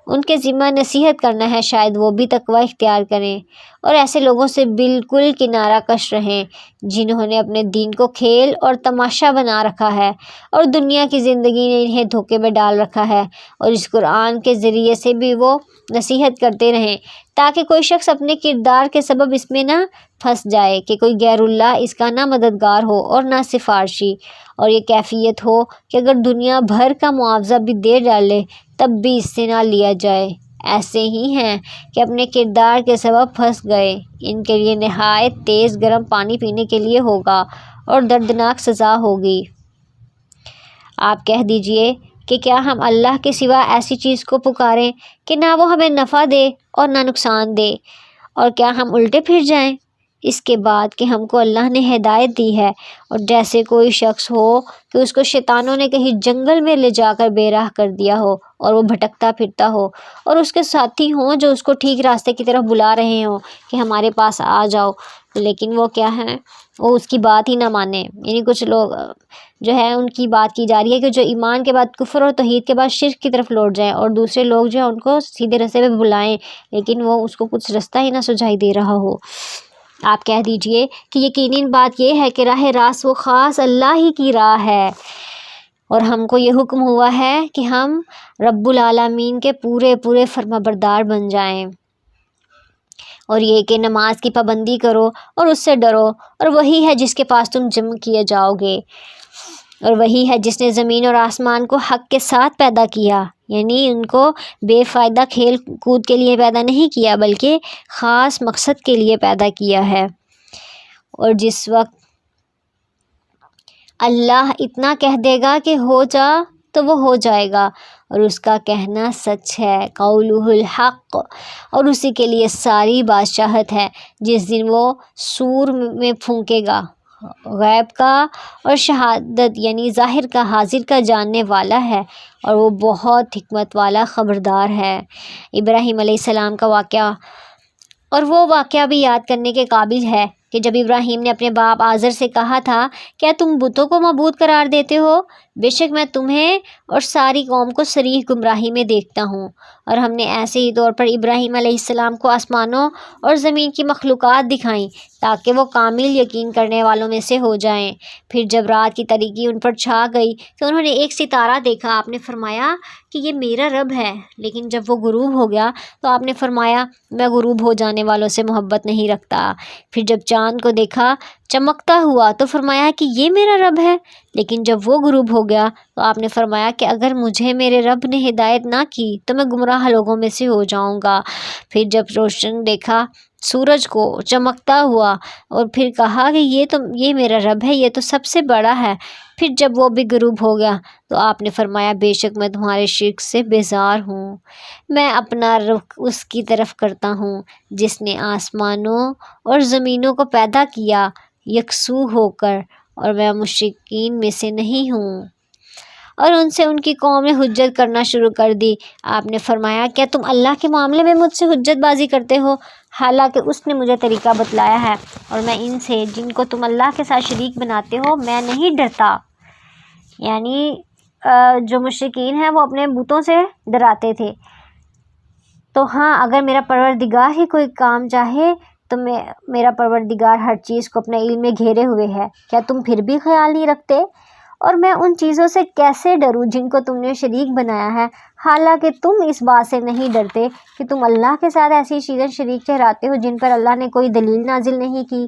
ان کے ذمہ نصیحت کرنا ہے، شاید وہ بھی تقوی اختیار کریں اور ایسے لوگوں سے بالکل کنارہ کش رہیں جنہوں نے اپنے دین کو کھیل اور تماشا بنا رکھا ہے اور دنیا کی زندگی نے انہیں دھوکے میں ڈال رکھا ہے، اور اس قرآن کے ذریعے سے بھی وہ نصیحت کرتے رہیں تاکہ کوئی شخص اپنے کردار کے سبب اس میں نہ پھنس جائے کہ کوئی غیر اللہ اس کا نہ مددگار ہو اور نہ سفارشی، اور یہ کیفیت ہو کہ اگر دنیا بھر کا معاوضہ بھی دے ڈالے تب بھی اس سے نہ لیا جائے۔ ایسے ہی ہیں کہ اپنے کردار کے سبب پھنس گئے، ان کے لیے نہایت تیز گرم پانی پینے کے لیے ہوگا اور دردناک سزا ہوگی۔ آپ کہہ دیجئے کہ کیا ہم اللہ کے سوا ایسی چیز کو پکاریں کہ نہ وہ ہمیں نفع دے اور نہ نقصان دے، اور کیا ہم الٹے پھر جائیں اس کے بعد کہ ہم کو اللہ نے ہدایت دی ہے، اور جیسے کوئی شخص ہو کہ اس کو شیطانوں نے کہیں جنگل میں لے جا کر بے راہ کر دیا ہو اور وہ بھٹکتا پھرتا ہو، اور اس کے ساتھی ہوں جو اس کو ٹھیک راستے کی طرف بلا رہے ہوں کہ ہمارے پاس آ جاؤ، لیکن وہ کیا ہے، وہ اس کی بات ہی نہ مانے۔ یعنی کچھ لوگ جو ہے ان کی بات کی جا رہی ہے کہ جو ایمان کے بعد کفر اور توحید کے بعد شرک کی طرف لوٹ جائیں، اور دوسرے لوگ جو ہیں ان کو سیدھے راستے پہ بلائیں، لیکن وہ اس کو کچھ راستہ ہی نہ سجائی دے رہا ہو۔ آپ کہہ دیجئے کہ یقیناً بات یہ ہے کہ راہ راست وہ خاص اللہ ہی کی راہ ہے، اور ہم کو یہ حکم ہوا ہے کہ ہم رب العالمین کے پورے فرما بردار بن جائیں، اور یہ کہ نماز کی پابندی کرو اور اس سے ڈرو، اور وہی ہے جس کے پاس تم جمع کیے جاؤ گے، اور وہی ہے جس نے زمین اور آسمان کو حق کے ساتھ پیدا کیا، یعنی ان کو بے فائدہ کھیل کود کے لیے پیدا نہیں کیا بلکہ خاص مقصد کے لیے پیدا کیا ہے، اور جس وقت اللہ اتنا کہہ دے گا کہ ہو جا تو وہ ہو جائے گا، اور اس کا کہنا سچ ہے، قولہ الحق، اور اسی کے لیے ساری بادشاہت ہے۔ جس دن وہ سور میں پھونکے گا، غیب کا اور شہادت یعنی ظاہر کا حاضر کا جاننے والا ہے، اور وہ بہت حکمت والا خبردار ہے۔ ابراہیم علیہ السلام کا واقعہ، اور وہ واقعہ بھی یاد کرنے کے قابل ہے کہ جب ابراہیم نے اپنے باپ آزر سے کہا تھا، کیا تم بتوں کو معبود قرار دیتے ہو؟ بے شک میں تمہیں اور ساری قوم کو صریح گمراہی میں دیکھتا ہوں۔ اور ہم نے ایسے ہی طور پر ابراہیم علیہ السلام کو آسمانوں اور زمین کی مخلوقات دکھائیں تاکہ وہ کامل یقین کرنے والوں میں سے ہو جائیں۔ پھر جب رات کی تاریکی ان پر چھا گئی تو انہوں نے ایک ستارہ دیکھا، آپ نے فرمایا کہ یہ میرا رب ہے، لیکن جب وہ غروب ہو گیا تو آپ نے فرمایا میں غروب ہو جانے والوں سے محبت نہیں رکھتا۔ پھر جب چاند کو دیکھا چمکتا ہوا تو فرمایا کہ یہ میرا رب ہے، لیکن جب وہ غروب ہو گیا تو آپ نے فرمایا کہ اگر مجھے میرے رب نے ہدایت نہ کی تو میں گمراہ لوگوں میں سے ہو جاؤں گا۔ پھر جب روشن دیکھا سورج کو چمکتا ہوا اور پھر کہا کہ یہ میرا رب ہے، یہ تو سب سے بڑا ہے۔ پھر جب وہ بھی غروب ہو گیا تو آپ نے فرمایا بے شک میں تمہارے شرک سے بیزار ہوں، میں اپنا رخ اس کی طرف کرتا ہوں جس نے آسمانوں اور زمینوں کو پیدا کیا یکسو ہو کر، اور میں مشرکین میں سے نہیں ہوں۔ اور ان سے ان کی قوم نے حجت کرنا شروع کر دی۔ آپ نے فرمایا کیا تم اللہ کے معاملے میں مجھ سے حجت بازی کرتے ہو، حالانکہ اس نے مجھے طریقہ بتلایا ہے، اور میں ان سے جن کو تم اللہ کے ساتھ شریک بناتے ہو میں نہیں ڈرتا۔ یعنی جو مشرکین ہیں وہ اپنے بتوں سے ڈراتے تھے، تو ہاں اگر میرا پروردگار ہی کوئی کام چاہے تو میرا پروردگار ہر چیز کو اپنے علم میں گھیرے ہوئے ہے، کیا تم پھر بھی خیال نہیں رکھتے؟ اور میں ان چیزوں سے کیسے ڈروں جن کو تم نے شریک بنایا ہے، حالانکہ تم اس بات سے نہیں ڈرتے کہ تم اللہ کے ساتھ ایسی چیزیں شریک ٹھہراتے ہو جن پر اللہ نے کوئی دلیل نازل نہیں کی۔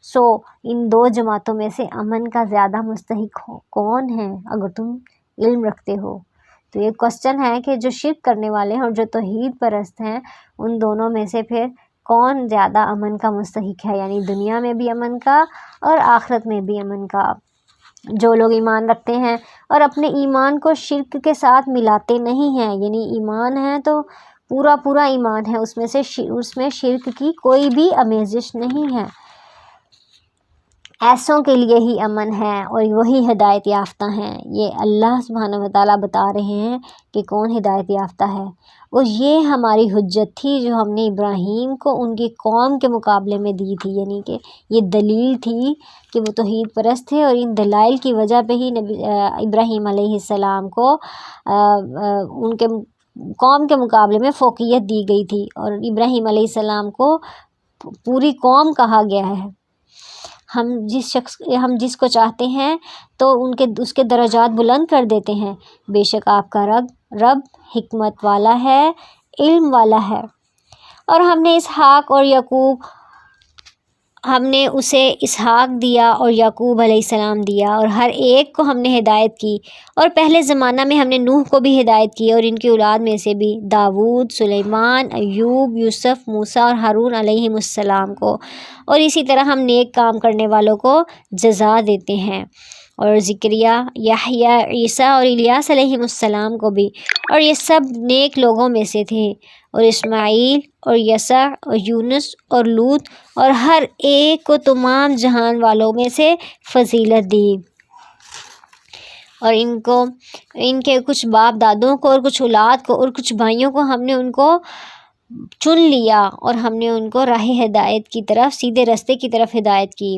سو ان دو جماعتوں میں سے امن کا زیادہ مستحق کون ہے اگر تم علم رکھتے ہو؟ تو یہ کوسچن ہے کہ جو شرک کرنے والے ہیں اور جو توحید پرست ہیں ان دونوں میں سے پھر کون زیادہ امن کا مستحق ہے، یعنی دنیا میں بھی امن کا اور آخرت میں بھی امن کا۔ جو لوگ ایمان رکھتے ہیں اور اپنے ایمان کو شرک کے ساتھ ملاتے نہیں ہیں، یعنی ایمان ہے تو پورا ایمان ہے، اس میں شرک کی کوئی بھی آمیزش نہیں ہے، ایسوں کے لیے ہی امن ہے اور وہی ہدایت یافتہ ہیں۔ یہ اللہ سبحانہ وتعالیٰ بتا رہے ہیں کہ کون ہدایت یافتہ ہے، اور یہ ہماری حجت تھی جو ہم نے ابراہیم کو ان کی قوم کے مقابلے میں دی تھی، یعنی کہ یہ دلیل تھی کہ وہ توحید پرست تھے، اور ان دلائل کی وجہ پہ ہی ابراہیم علیہ السلام کو ان کے قوم کے مقابلے میں فوقیت دی گئی تھی، اور ابراہیم علیہ السلام کو پوری قوم کہا گیا ہے۔ ہم جس کو چاہتے ہیں تو اس کے درجات بلند کر دیتے ہیں۔ بے شک آپ کا رب حکمت والا ہے، علم والا ہے۔ اور ہم نے اسے اسحاق دیا اور یعقوب علیہ السلام دیا، اور ہر ایک کو ہم نے ہدایت کی، اور پہلے زمانہ میں ہم نے نوح کو بھی ہدایت کی، اور ان کی اولاد میں سے بھی داؤد، سلیمان، ایوب، یوسف، موسیٰ اور ہارون علیہم السلام کو، اور اسی طرح ہم نیک کام کرنے والوں کو جزا دیتے ہیں، اور زکریا، یحییٰ، عیسیٰ اور الیاس علیہم السلام کو بھی، اور یہ سب نیک لوگوں میں سے تھے، اور اسماعیل اور یسع اور یونس اور لوط اور ہر ایک کو تمام جہان والوں میں سے فضیلت دی، اور ان کے کچھ باپ دادوں کو اور کچھ اولاد کو اور کچھ بھائیوں کو ہم نے ان کو چن لیا، اور ہم نے ان کو راہ ہدایت کی طرف، سیدھے راستے کی طرف ہدایت کی۔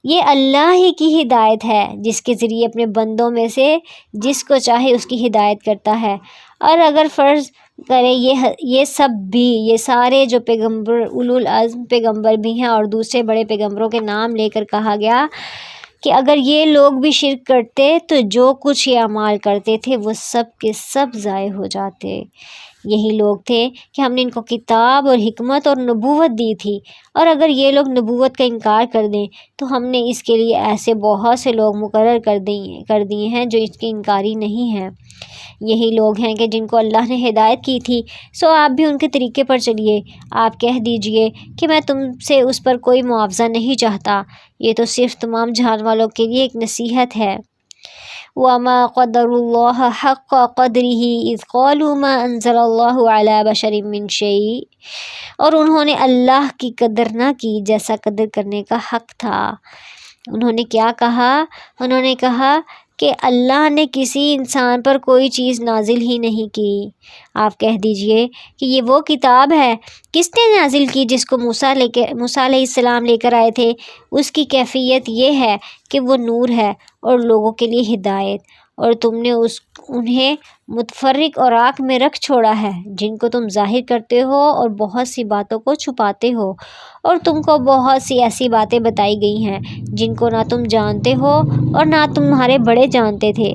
یہ اللہ ہی کی ہدایت ہے جس کے ذریعے اپنے بندوں میں سے جس کو چاہے اس کی ہدایت کرتا ہے۔ اور اگر فرض کرے یہ سب بھی، یہ سارے جو پیغمبر، اولو العزم پیغمبر بھی ہیں اور دوسرے بڑے پیغمبروں کے نام لے کر کہا گیا کہ اگر یہ لوگ بھی شرک کرتے تو جو کچھ یہ اعمال کرتے تھے وہ سب کے سب ضائع ہو جاتے۔ یہی لوگ تھے کہ ہم نے ان کو کتاب اور حکمت اور نبوت دی تھی، اور اگر یہ لوگ نبوت کا انکار کر دیں تو ہم نے اس کے لیے ایسے بہت سے لوگ مقرر کر دیے ہیں جو اس کے انکاری نہیں ہیں۔ یہی لوگ ہیں کہ جن کو اللہ نے ہدایت کی تھی، سو آپ بھی ان کے طریقے پر چلیے۔ آپ کہہ دیجئے کہ میں تم سے اس پر کوئی معاوضہ نہیں چاہتا، یہ تو صرف تمام جہان والوں کے لیے ایک نصیحت ہے۔ وَمَا قَدَرُوا اللَّهَ حَقَّ قَدْرِهِ إِذْ قَالُوا مَا أَنزَلَ اللَّهُ عَلَى بَشَرٍ مِّن شَيْءٍ، اور انہوں نے اللہ کی قدر نہ کی جیسا قدر کرنے کا حق تھا۔ انہوں نے کیا کہا؟ انہوں نے کہا کہ اللہ نے کسی انسان پر کوئی چیز نازل ہی نہیں کی۔ آپ کہہ دیجئے کہ یہ وہ کتاب ہے کس نے نازل کی جس کو موسیٰ علیہ السلام لے کر آئے تھے؟ اس کی کیفیت یہ ہے کہ وہ نور ہے اور لوگوں کے لیے ہدایت، اور تم نے انہیں متفرق اوراق میں رکھ چھوڑا ہے جن کو تم ظاہر کرتے ہو اور بہت سی باتوں کو چھپاتے ہو، اور تم کو بہت سی ایسی باتیں بتائی گئی ہیں جن کو نہ تم جانتے ہو اور نہ تمہارے بڑے جانتے تھے۔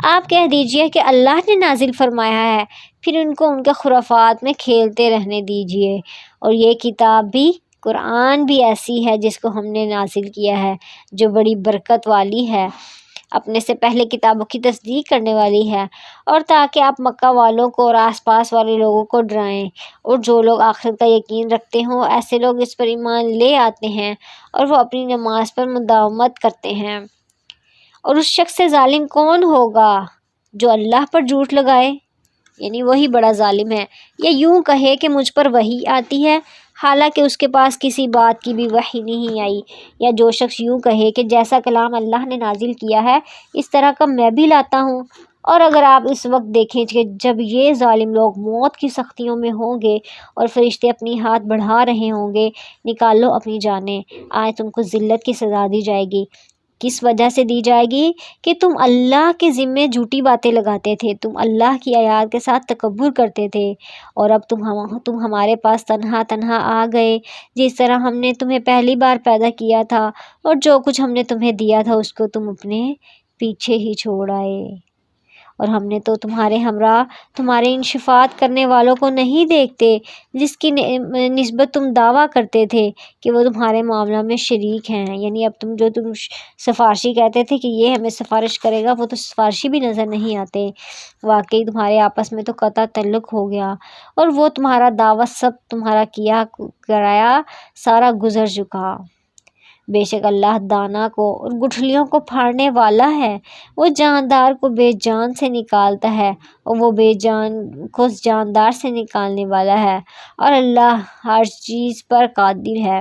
آپ کہہ دیجئے کہ اللہ نے نازل فرمایا ہے، پھر ان کو ان کے خرافات میں کھیلتے رہنے دیجئے۔ اور یہ کتاب بھی، قرآن بھی ایسی ہے جس کو ہم نے نازل کیا ہے، جو بڑی برکت والی ہے، اپنے سے پہلے کتابوں کی تصدیق کرنے والی ہے، اور تاکہ آپ مکہ والوں کو اور آس پاس والے لوگوں کو ڈرائیں، اور جو لوگ آخرت کا یقین رکھتے ہوں ایسے لوگ اس پر ایمان لے آتے ہیں اور وہ اپنی نماز پر مداومت کرتے ہیں۔ اور اس شخص سے ظالم کون ہوگا جو اللہ پر جھوٹ لگائے، یعنی وہی بڑا ظالم ہے، یا یوں کہے کہ مجھ پر وحی آتی ہے حالانکہ اس کے پاس کسی بات کی بھی وحی نہیں آئی، یا جو شخص یوں کہے کہ جیسا کلام اللہ نے نازل کیا ہے اس طرح کا میں بھی لاتا ہوں۔ اور اگر آپ اس وقت دیکھیں کہ جب یہ ظالم لوگ موت کی سختیوں میں ہوں گے اور فرشتے اپنی ہاتھ بڑھا رہے ہوں گے، نکالو اپنی جانیں، آج تم کو ذلت کی سزا دی جائے گی۔ کس وجہ سے دی جائے گی؟ کہ تم اللہ کے ذمے جھوٹی باتیں لگاتے تھے، تم اللہ کی آیات کے ساتھ تکبر کرتے تھے، اور اب تم ہمارے پاس تنہا تنہا آ گئے جس طرح ہم نے تمہیں پہلی بار پیدا کیا تھا، اور جو کچھ ہم نے تمہیں دیا تھا اس کو تم اپنے پیچھے ہی چھوڑ آئے، اور ہم نے تو تمہارے ہمراہ تمہارے ان شفاعت کرنے والوں کو نہیں دیکھتے جس کی نسبت تم دعویٰ کرتے تھے کہ وہ تمہارے معاملہ میں شریک ہیں، یعنی اب تم سفارشی کہتے تھے کہ یہ ہمیں سفارش کرے گا، وہ تو سفارشی بھی نظر نہیں آتے، واقعی تمہارے آپس میں تو قطع تعلق ہو گیا، اور وہ تمہارا دعویٰ سب تمہارا کیا کرایا سارا گزر چکا۔ بے شک اللہ دانا کو اور گٹھلیوں کو پھاڑنے والا ہے، وہ جاندار کو بے جان سے نکالتا ہے اور وہ بے جان کو جاندار سے نکالنے والا ہے، اور اللہ ہر چیز پر قادر ہے۔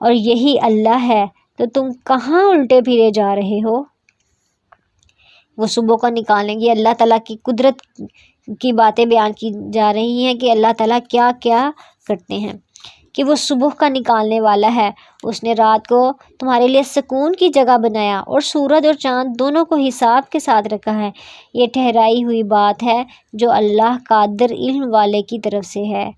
اور یہی اللہ ہے تو تم کہاں الٹے پھرے جا رہے ہو؟ وہ صبح کو نکالیں گے۔ اللہ تعالیٰ کی قدرت کی باتیں بیان کی جا رہی ہیں کہ اللہ تعالیٰ کیا کیا کرتے ہیں۔ کہ وہ صبح کا نکالنے والا ہے۔ اس نے رات کو تمہارے لیے سکون کی جگہ بنایا اور سورج اور چاند دونوں کو حساب کے ساتھ رکھا ہے۔ یہ ٹھہرائی ہوئی بات ہے جو اللہ قادر علم والے کی طرف سے ہے۔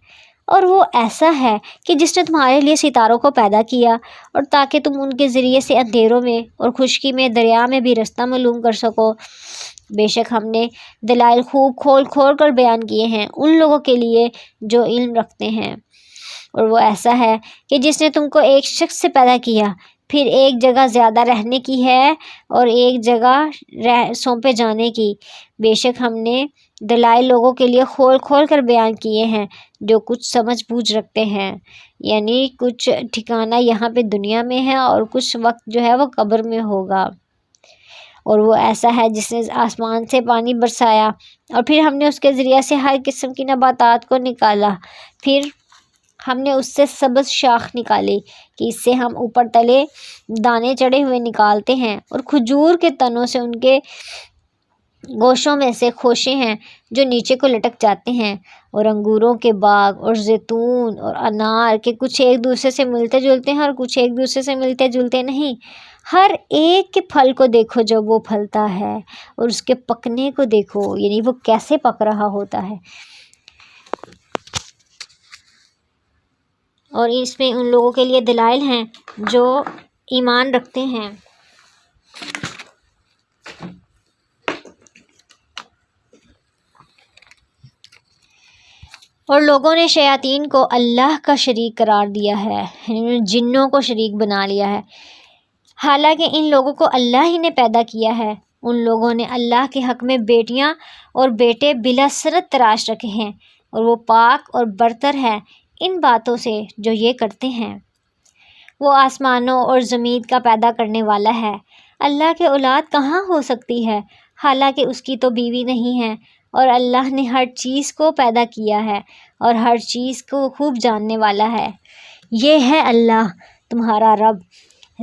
اور وہ ایسا ہے کہ جس نے تمہارے لیے ستاروں کو پیدا کیا اور تاکہ تم ان کے ذریعے سے اندھیروں میں اور خشکی میں دریا میں بھی رستہ معلوم کر سکو۔ بے شک ہم نے دلائل خوب کھول کھول کر بیان کیے ہیں ان لوگوں کے لیے جو علم رکھتے ہیں۔ اور وہ ایسا ہے کہ جس نے تم کو ایک شخص سے پیدا کیا، پھر ایک جگہ زیادہ رہنے کی ہے اور ایک جگہ سونپے جانے کی۔ بے شک ہم نے دلائل لوگوں کے لیے کھول کھول کر بیان کیے ہیں جو کچھ سمجھ بوجھ رکھتے ہیں، یعنی کچھ ٹھکانہ یہاں پہ دنیا میں ہے اور کچھ وقت جو ہے وہ قبر میں ہوگا۔ اور وہ ایسا ہے جس نے آسمان سے پانی برسایا اور پھر ہم نے اس کے ذریعے سے ہر قسم کی نباتات کو نکالا، پھر ہم نے اس سے سبز شاخ نکالی کہ اس سے ہم اوپر تلے دانے چڑھے ہوئے نکالتے ہیں، اور کھجور کے تنوں سے ان کے گوشوں میں سے خوشے ہیں جو نیچے کو لٹک جاتے ہیں، اور انگوروں کے باغ اور زیتون اور انار کے کچھ ایک دوسرے سے ملتے جلتے ہیں اور کچھ ایک دوسرے سے ملتے جلتے نہیں۔ ہر ایک کے پھل کو دیکھو جب وہ پھلتا ہے، اور اس کے پکنے کو دیکھو، یعنی وہ کیسے پک رہا ہوتا ہے۔ اور اس میں ان لوگوں کے لیے دلائل ہیں جو ایمان رکھتے ہیں۔ اور لوگوں نے شیاطین کو اللہ کا شریک قرار دیا ہے، یعنی جنوں کو شریک بنا لیا ہے، حالانکہ ان لوگوں کو اللہ ہی نے پیدا کیا ہے۔ ان لوگوں نے اللہ کے حق میں بیٹیاں اور بیٹے بلا سرت تراش رکھے ہیں، اور وہ پاک اور برتر ہے ان باتوں سے جو یہ کرتے ہیں۔ وہ آسمانوں اور زمین کا پیدا کرنے والا ہے۔ اللہ کے اولاد کہاں ہو سکتی ہے، حالانکہ اس کی تو بیوی نہیں ہے، اور اللہ نے ہر چیز کو پیدا کیا ہے اور ہر چیز کو خوب جاننے والا ہے۔ یہ ہے اللہ تمہارا رب،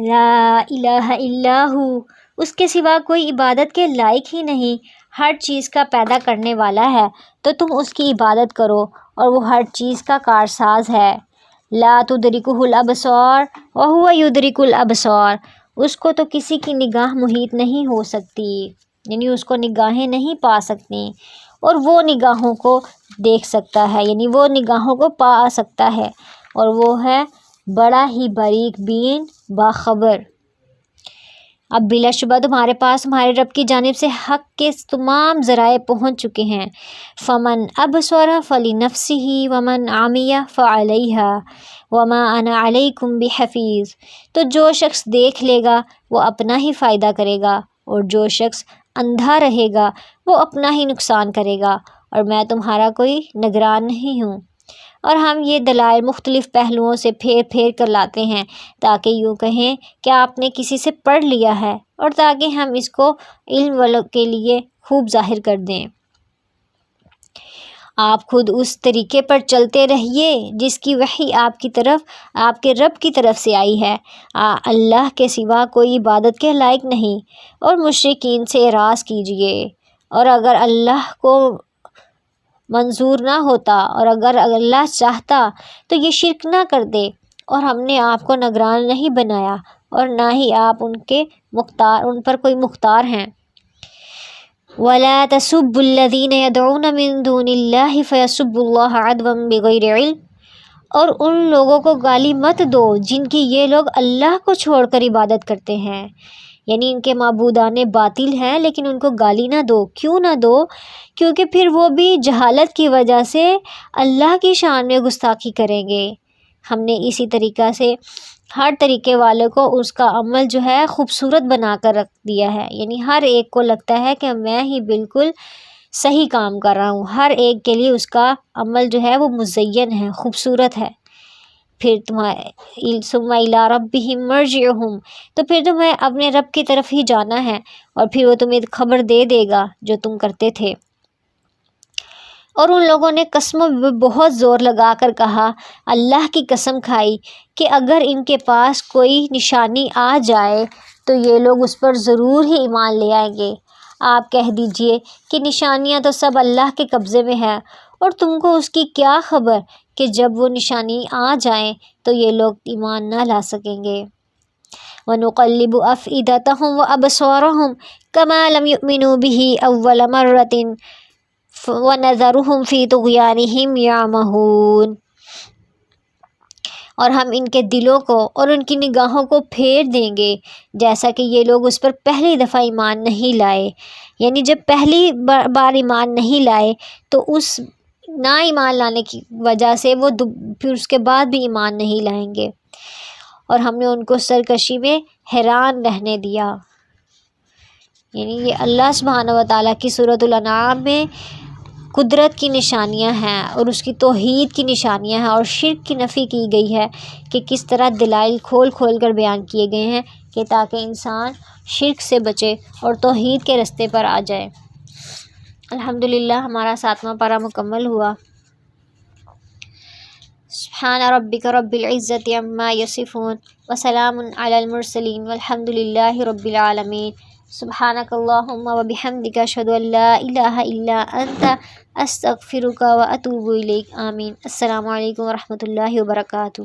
لا الہ الا ہو، اس کے سوا کوئی عبادت کے لائق ہی نہیں، ہر چیز کا پیدا کرنے والا ہے تو تم اس کی عبادت کرو، اور وہ ہر چیز کا کارساز ہے۔ لا تدرکہ الابصار وہو یدرک الابصار، اس کو تو کسی کی نگاہ محیط نہیں ہو سکتی، یعنی اس کو نگاہیں نہیں پا سکتی، اور وہ نگاہوں کو دیکھ سکتا ہے، یعنی وہ نگاہوں کو پا سکتا ہے، اور وہ ہے بڑا ہی باریک بین باخبر۔ اب بلا شبہ تمہارے پاس تمہارے رب کی جانب سے حق کے تمام ذرائع پہنچ چکے ہیں۔ فمن ابصر فلنفسہ ومن عمی فعلیہا وما انا علیکم بحفیظ، تو جو شخص دیکھ لے گا وہ اپنا ہی فائدہ کرے گا، اور جو شخص اندھا رہے گا وہ اپنا ہی نقصان کرے گا، اور میں تمہارا کوئی نگران نہیں ہوں۔ اور ہم یہ دلائل مختلف پہلوؤں سے پھیر پھیر کر لاتے ہیں تاکہ یوں کہیں کہ آپ نے کسی سے پڑھ لیا ہے، اور تاکہ ہم اس کو علم والوں کے لیے خوب ظاہر کر دیں۔ آپ خود اس طریقے پر چلتے رہیے جس کی وحی آپ کی طرف آپ کے رب کی طرف سے آئی ہے۔ اللہ کے سوا کوئی عبادت کے لائق نہیں، اور مشرکین سے اعراض کیجیے، اور اگر اللہ کو منظور نہ ہوتا اور اگر اللہ چاہتا تو یہ شرک نہ کر دے، اور ہم نے آپ کو نگران نہیں بنایا اور نہ ہی آپ ان پر کوئی مختار ہیں۔ وَلَا تَسُبُّوا الَّذِينَ يَدْعُونَ مِن دُونِ اللَّهِ فَيَسُبُّوا اللَّهَ عَدْوًا بِغَيْرِ عِلْمٍ، اور ان لوگوں کو گالی مت دو جن کی یہ لوگ اللہ کو چھوڑ کر عبادت کرتے ہیں، یعنی ان کے معبودان باطل ہیں، لیکن ان کو گالی نہ دو۔ کیوں نہ دو؟ کیونکہ پھر وہ بھی جہالت کی وجہ سے اللہ کی شان میں گستاخی کریں گے۔ ہم نے اسی طریقہ سے ہر طریقے والے کو اس کا عمل جو ہے خوبصورت بنا کر رکھ دیا ہے، یعنی ہر ایک کو لگتا ہے کہ میں ہی بالکل صحیح کام کر رہا ہوں، ہر ایک کے لیے اس کا عمل جو ہے وہ مزین ہے، خوبصورت ہے۔ پھر ثم الی ربہم مرجعہم، تو پھر تمہیں اپنے رب کی طرف ہی جانا ہے، اور پھر وہ تمہیں خبر دے دے گا جو تم کرتے تھے۔ اور ان لوگوں نے قسموں میں بہت زور لگا کر کہا، اللہ کی قسم کھائی کہ اگر ان کے پاس کوئی نشانی آ جائے تو یہ لوگ اس پر ضرور ہی ایمان لے آئیں گے۔ آپ کہہ دیجئے کہ نشانیاں تو سب اللہ کے قبضے میں ہیں، اور تم کو اس کی کیا خبر کہ جب وہ نشانی آ جائیں تو یہ لوگ ایمان نہ لا سکیں گے۔ وَنُقَلِّبُ أَفْئِدَتَهُمْ وَأَبْصَارَهُمْ كَمَا لَمْ يُؤْمِنُوا بِهِ أَوَّلَ مَرَّةٍ وَنَذَرُهُمْ فِي طُغْيَانِهِمْ يَعْمَهُونَ۔ اور ہم ان کے دلوں کو اور ان کی نگاہوں کو پھیر دیں گے جیسا کہ یہ لوگ اس پر پہلی دفعہ ایمان نہیں لائے، یعنی جب پہلی بار ایمان نہیں لائے تو اس نہ ایمان لانے کی وجہ سے وہ پھر اس کے بعد بھی ایمان نہیں لائیں گے، اور ہم نے ان کو سرکشی میں حیران رہنے دیا۔ یعنی یہ اللہ سبحانہ و تعالیٰ کی سورۃ الانعام میں قدرت کی نشانیاں ہیں اور اس کی توحید کی نشانیاں ہیں، اور شرک کی نفی کی گئی ہے کہ کس طرح دلائل کھول کھول کر بیان کیے گئے ہیں کہ تاکہ انسان شرک سے بچے اور توحید کے رستے پر آ جائے۔ الحمدللہ ہمارا 7واں پارہ مکمل ہوا۔ سبحان ربک رب العزت عما یصفون وسلام علی المرسلین والحمد للہ رب العالمین۔ سبحانک اللہم وبحمدک اشہد ان لا الہ الا انت استغفرک واتوب الیک۔ آمین۔ السلام علیکم ورحمۃ اللہ وبرکاتہ۔